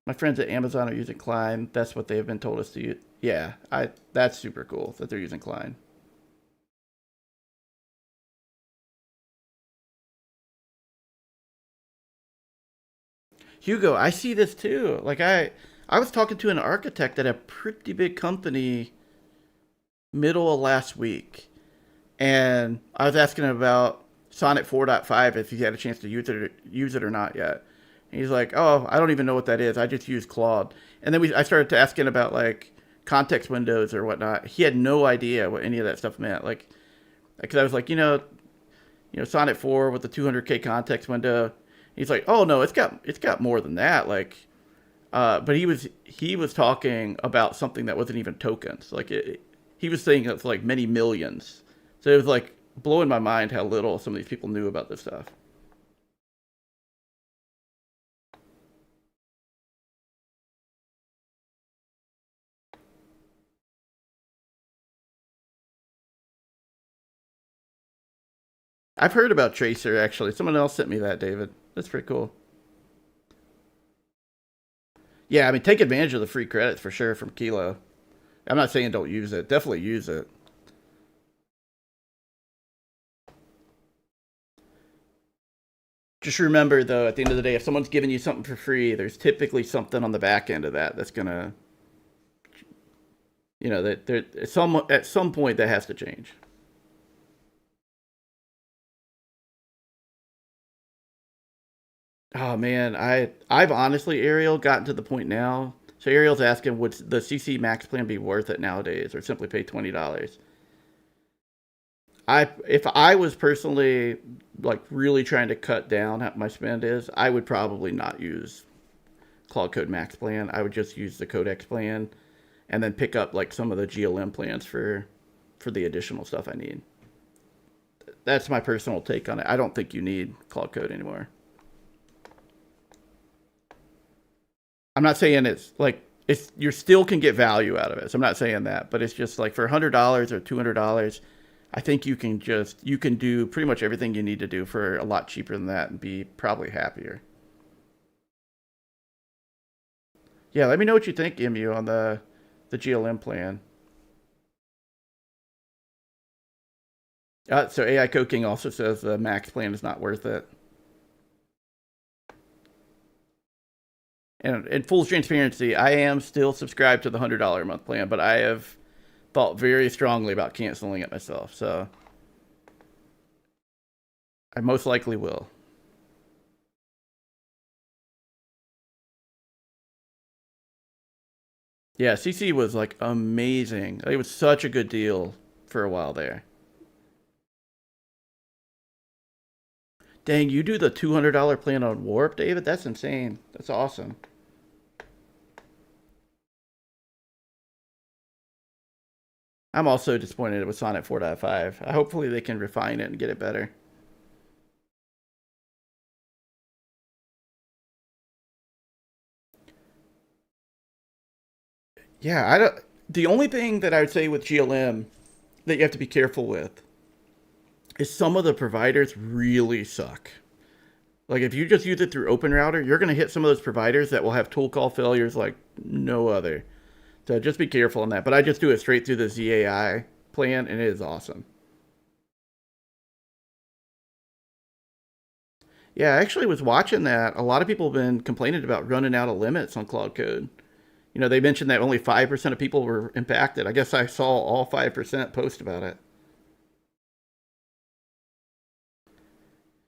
My friends at Amazon are using Klein. That's what they've been told us to use. Yeah, that's super cool that they're using Klein. Hugo, I see this too. Like I was talking to an architect at a pretty big company middle of last week, and I was asking him about Sonnet 4.5 if he had a chance to use it or not yet. And he's like, "Oh, I don't even know what that is. I just use Claude." And then I started to asking about like context windows or whatnot. He had no idea what any of that stuff meant. Like, because I was like, Sonnet 4 with the 200K context window. He's like, "Oh no, it's got more than that." Like, but he was talking about something that wasn't even tokens. Like he was saying it's like many millions. So it was like blowing my mind how little some of these people knew about this stuff. I've heard about Tracer actually. Someone else sent me that, David. That's pretty cool. Yeah, I mean, take advantage of the free credits for sure from Kilo. I'm not saying don't use it. Definitely use it. Just remember, though, at the end of the day, if someone's giving you something for free, there's typically something on the back end of that that's gonna, that at some point that has to change. Oh man, I've honestly, Ariel, gotten to the point now. So Ariel's asking, would the CC Max plan be worth it nowadays, or simply pay $20? If I was personally like really trying to cut down how my spend is, I would probably not use Claude Code Max plan. I would just use the Codex plan, and then pick up like some of the GLM plans for the additional stuff I need. That's my personal take on it. I don't think you need Claude Code anymore. I'm not saying you still can get value out of it. So I'm not saying that, but it's just like for $100 or $200, I think you can do pretty much everything you need to do for a lot cheaper than that and be probably happier. Yeah, let me know what you think, MU, on the GLM plan. So AI Code King also says the Max plan is not worth it. And in full transparency, I am still subscribed to the $100 a month plan, but I have thought very strongly about canceling it myself. So I most likely will. Yeah, CC was like amazing. It was such a good deal for a while there. Dang, you do the $200 plan on Warp, David? That's insane. That's awesome. I'm also disappointed with Sonnet 4.5. Hopefully they can refine it and get it better. Yeah, the only thing that I would say with GLM that you have to be careful with is some of the providers really suck. Like if you just use it through OpenRouter, you're going to hit some of those providers that will have tool call failures like no other. So just be careful on that. But I just do it straight through the ZAI plan, and it is awesome. Yeah, I actually was watching that. A lot of people have been complaining about running out of limits on Claude Code. You know, they mentioned that only 5% of people were impacted. I guess I saw all 5% post about it.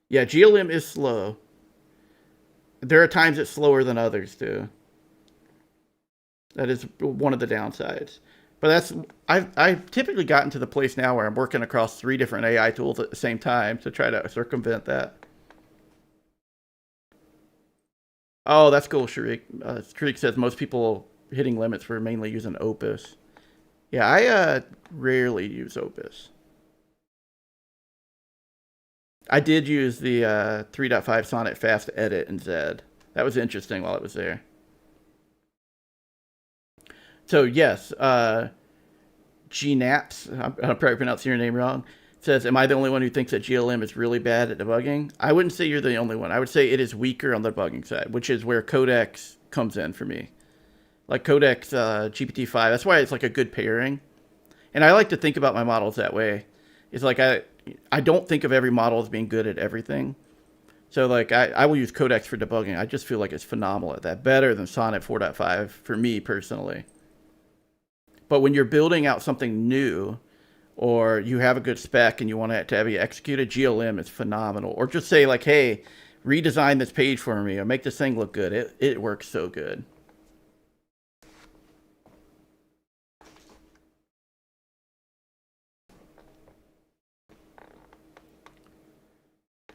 Yeah, GLM is slow. There are times it's slower than others too. That is one of the downsides. But I've typically gotten to the place now where I'm working across 3 different AI tools at the same time to try to circumvent that. Oh, that's cool, Sharik. Sharik says most people hitting limits were mainly using Opus. Yeah, I rarely use Opus. I did use the 3.5 Sonnet Fast Edit in Zed. That was interesting while it was there. So yes, GNAPS, I'm probably pronouncing your name wrong, says, am I the only one who thinks that GLM is really bad at debugging? I wouldn't say you're the only one. I would say it is weaker on the debugging side, which is where Codex comes in for me. Like Codex GPT-5, that's why it's like a good pairing. And I like to think about my models that way. It's like I don't think of every model as being good at everything. So like I will use Codex for debugging. I just feel like it's phenomenal at that. Better than Sonnet 4.5 for me personally. But when you're building out something new, or you have a good spec and you want it to be executed, GLM is phenomenal. Or just say like, hey, redesign this page for me or make this thing look good. It works so good.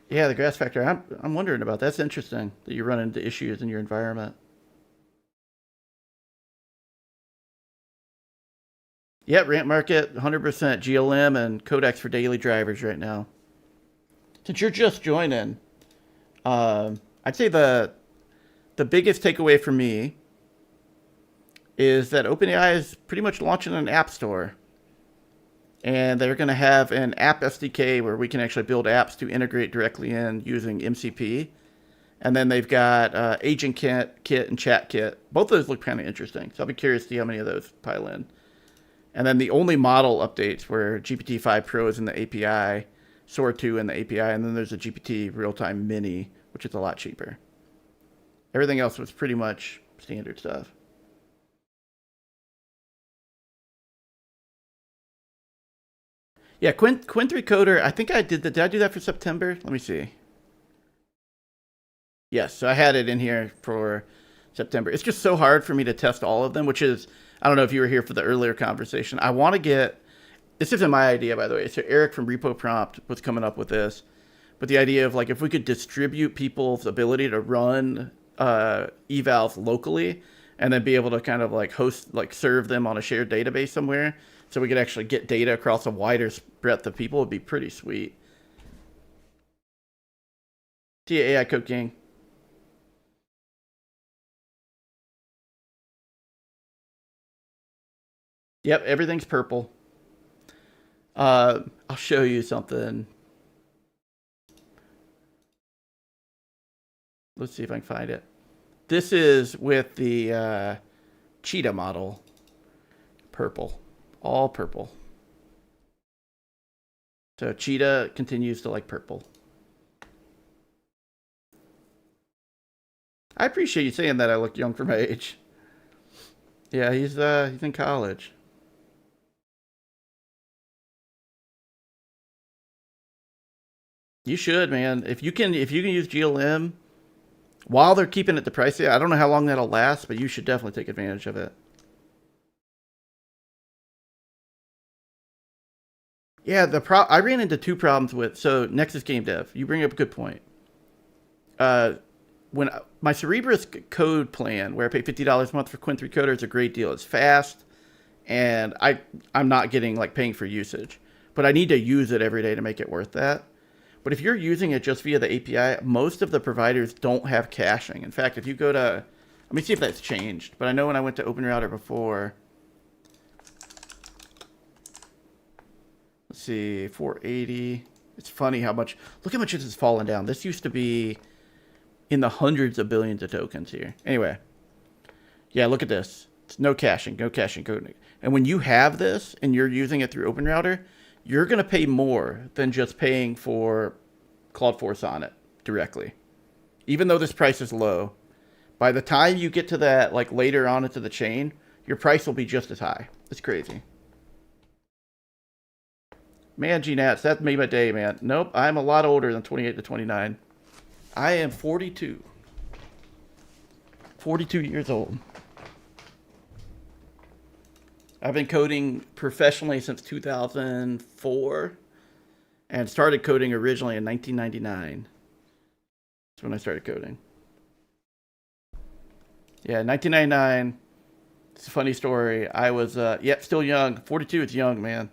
Yeah, the grass factor. I'm wondering about that. That's interesting that you run into issues in your environment. Yeah, Rant Market, 100% GLM and Codex for daily drivers right now. Since you're just joining, I'd say the biggest takeaway for me is that OpenAI is pretty much launching an app store. And they're going to have an app SDK where we can actually build apps to integrate directly in using MCP. And then they've got Agent Kit and Chat Kit. Both of those look kind of interesting. So I'll be curious to see how many of those pile in. And then the only model updates were GPT-5 Pro is in the API, Sora 2 in the API, and then there's a GPT Real-Time Mini, which is a lot cheaper. Everything else was pretty much standard stuff. Yeah, Quinn 3 Coder, I think I did that. Did I do that for September? Let me see. Yes, so I had it in here for September. It's just so hard for me to test all of them, which is, I don't know if you were here for the earlier conversation. I want to get, this isn't my idea, by the way. So Eric from Repo Prompt was coming up with this. But the idea of like, if we could distribute people's ability to run evals locally and then be able to kind of like host, like serve them on a shared database somewhere so we could actually get data across a wider breadth of people would be pretty sweet. See ya, AI Code King. Yep, everything's purple. I'll show you something. Let's see if I can find it. This is with the cheetah model. Purple. All purple. So cheetah continues to like purple. I appreciate you saying that I look young for my age. Yeah, he's in college. You should, man. If you can use GLM while they're keeping it the price. I don't know how long that'll last, but you should definitely take advantage of it. Yeah, I ran into 2 problems with, so Nexus Game Dev, you bring up a good point. When my Cerebrus code plan, where I pay $50 a month for Quinn 3 Coder, is a great deal. It's fast, and I'm not getting like paying for usage, but I need to use it every day to make it worth that. But if you're using it just via the API, most of the providers don't have caching. In fact, if you go to, let me see if that's changed. But I know when I went to OpenRouter before, let's see, 480. It's funny how much, look how much this has fallen down. This used to be in the hundreds of billions of tokens here. Anyway, yeah, look at this. It's no caching. And when you have this and you're using it through OpenRouter, you're going to pay more than just paying for Claude 4 Sonnet directly. Even though this price is low, By the time you get to that, like later on into the chain, your price will be just as high. It's crazy. Man, G-Nats, that made my day, man. Nope, I'm a lot older than 28 to 29. I am 42. 42 years old. I've been coding professionally since 2004 and started coding originally in 1999. That's when I started coding. Yeah, 1999. It's a funny story. I was, still young. 42 is young, man.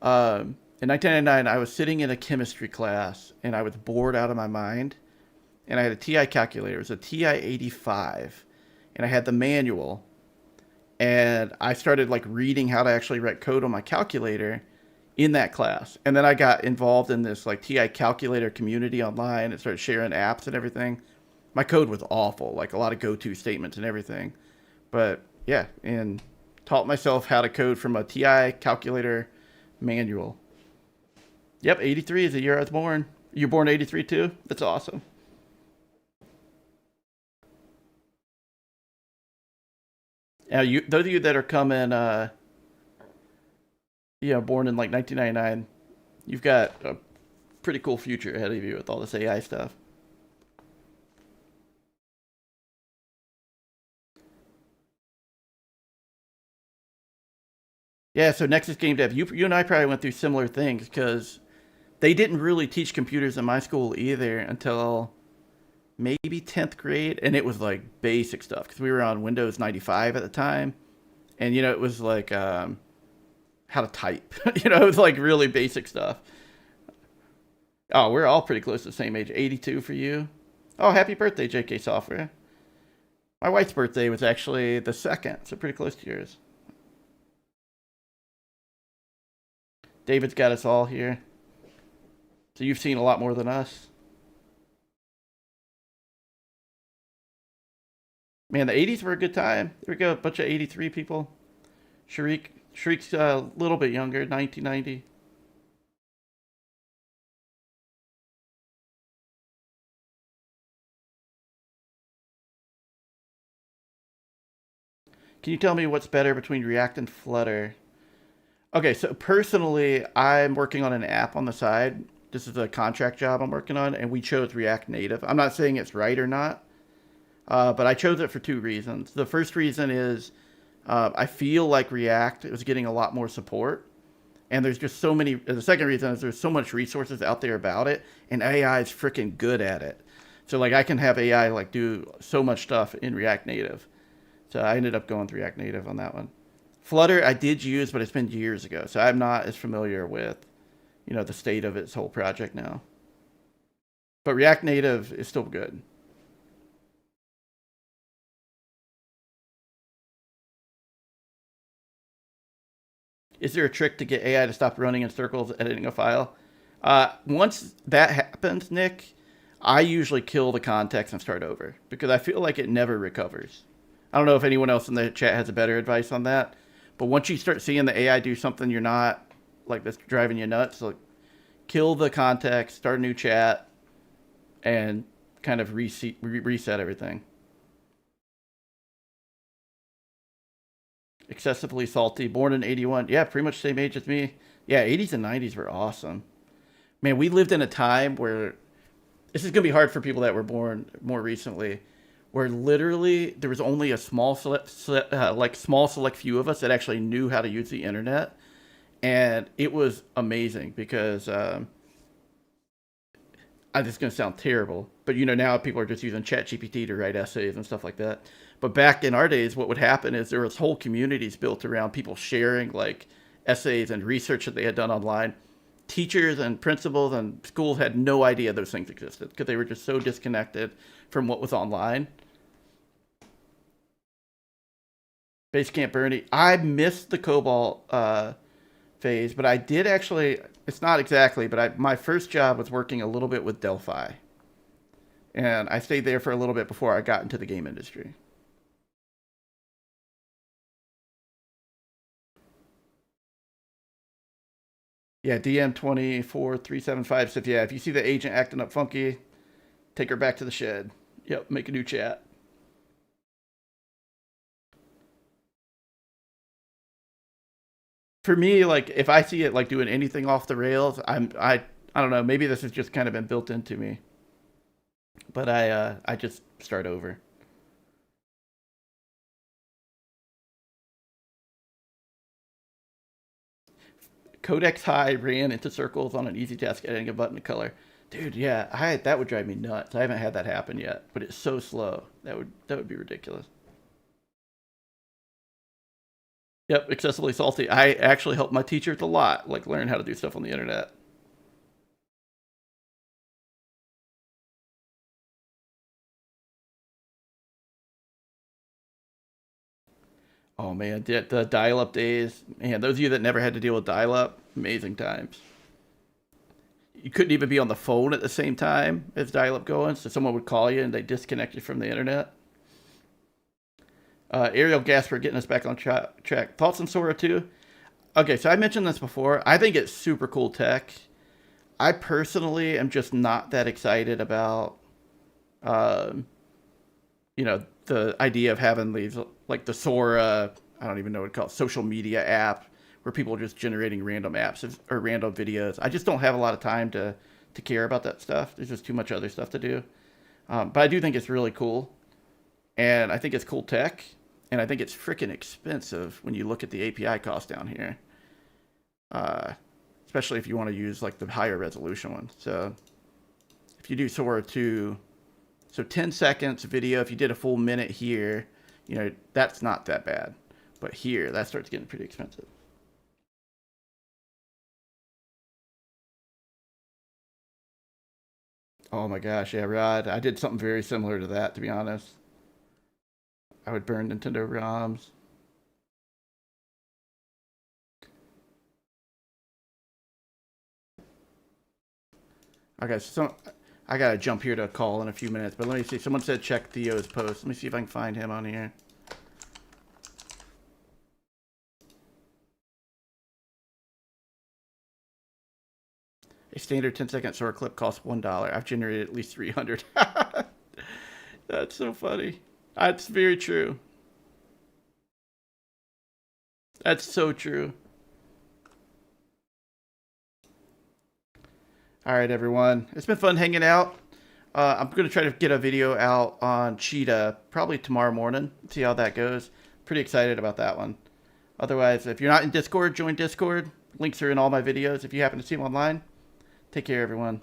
In 1999, I was sitting in a chemistry class, and I was bored out of my mind. And I had a TI calculator. It was a TI-85. And I had the manual. And I started, like, reading how to actually write code on my calculator in that class. And then I got involved in this, like, TI calculator community online and started sharing apps and everything. My code was awful, like a lot of go-to statements and everything. But yeah, and taught myself how to code from a TI calculator manual. Yep, 83 is the year I was born. You're born 83 too? That's awesome. Now, those of you that are coming, born in like 1999, you've got a pretty cool future ahead of you with all this AI stuff. Yeah, so Nexus Game Dev, you and I probably went through similar things because they didn't really teach computers in my school either until maybe 10th grade, and it was like basic stuff because we were on Windows 95 at the time, and it was like how to type. It was like really basic stuff. Oh, we're all pretty close to the same age. 82 for you. Oh, happy birthday, JK Software. My wife's birthday was actually the 2nd, so pretty close to yours. David's got us all here. So you've seen a lot more than us. Man, the 80s were a good time. There we go, a bunch of 83 people. Sharik's a little bit younger, 1990. Can you tell me what's better between React and Flutter? Okay, so personally, I'm working on an app on the side. This is a contract job I'm working on, and we chose React Native. I'm not saying it's right or not, but I chose it for 2 reasons. The first reason is I feel like React is getting a lot more support, and there's just so many. The second reason is there's so much resources out there about it, and AI is freaking good at it. So like I can have AI like do so much stuff in React Native. So I ended up going with React Native on that one. Flutter I did use, but it's been years ago, so I'm not as familiar with, the state of its whole project now. But React Native is still good. Is there a trick to get AI to stop running in circles editing a file? Once that happens, Nick, I usually kill the context and start over because I feel like it never recovers. I don't know if anyone else in the chat has a better advice on that. But once you start seeing the AI do something you're not, like that's driving you nuts, like kill the context, start a new chat, and kind of reset everything. Excessively salty, born in 81. Yeah, pretty much same age as me. Yeah, 80s and 90s were awesome. Man, we lived in a time where, this is going to be hard for people that were born more recently, where literally there was only a small select few of us that actually knew how to use the internet, and it was amazing because this is going to sound terrible, but now people are just using ChatGPT to write essays and stuff like that. But back in our days, what would happen is there was whole communities built around people sharing like essays and research that they had done online. Teachers and principals and schools had no idea those things existed because they were just so disconnected from what was online. Basecamp Bernie. I missed the COBOL phase, but I did actually, it's not exactly, but my first job was working a little bit with Delphi. And I stayed there for a little bit before I got into the game industry. Yeah, DM24375 said, yeah, if you see the agent acting up funky, take her back to the shed. Yep, make a new chat. for me, like if I see it like doing anything off the rails, I don't know, maybe this has just kind of been built into me. But I just start over. Codex high ran into circles on an easy task editing a button to color. Dude, yeah, that would drive me nuts. I haven't had that happen yet, but it's so slow. That would be ridiculous. Yep, excessively salty. I actually help my teachers a lot, like learn how to do stuff on the internet. Oh man, the dial-up days. Man, those of you that never had to deal with dial-up, amazing times. You couldn't even be on the phone at the same time as dial-up going, so someone would call you and they disconnect you from the internet. Ariel Gasper getting us back on track. Thoughts on Sora 2? Okay, so I mentioned this before. I think it's super cool tech. I personally am just not that excited about, you know, the idea of having these, like the Sora, I don't even know what it's called, social media app, where people are just generating random apps or random videos. I just don't have a lot of time to care about that stuff. There's just too much other stuff to do. But I do think it's really cool. And I think it's cool tech. And I think it's freaking expensive when you look at the API cost down here. Especially if you want to use like the higher resolution one. So if you do Sora 2, so 10 seconds video, if you did a full minute here, you know, that's not that bad. But here, that starts getting pretty expensive. Oh my gosh, yeah, Rod. I did something very similar to that, to be honest. I would burn Nintendo ROMs. Okay, so I gotta jump here to a call in a few minutes, but let me see. Someone said check Theo's post. Let me see if I can find him on here. A standard 10-second Sora clip costs $1. I've generated at least 300. That's so funny. That's very true. That's so true. All right, everyone. It's been fun hanging out. I'm going to try to get a video out on Cheetah probably tomorrow morning. See how that goes. Pretty excited about that one. Otherwise, if you're not in Discord, join Discord. Links are in all my videos if you happen to see them online. Take care, everyone.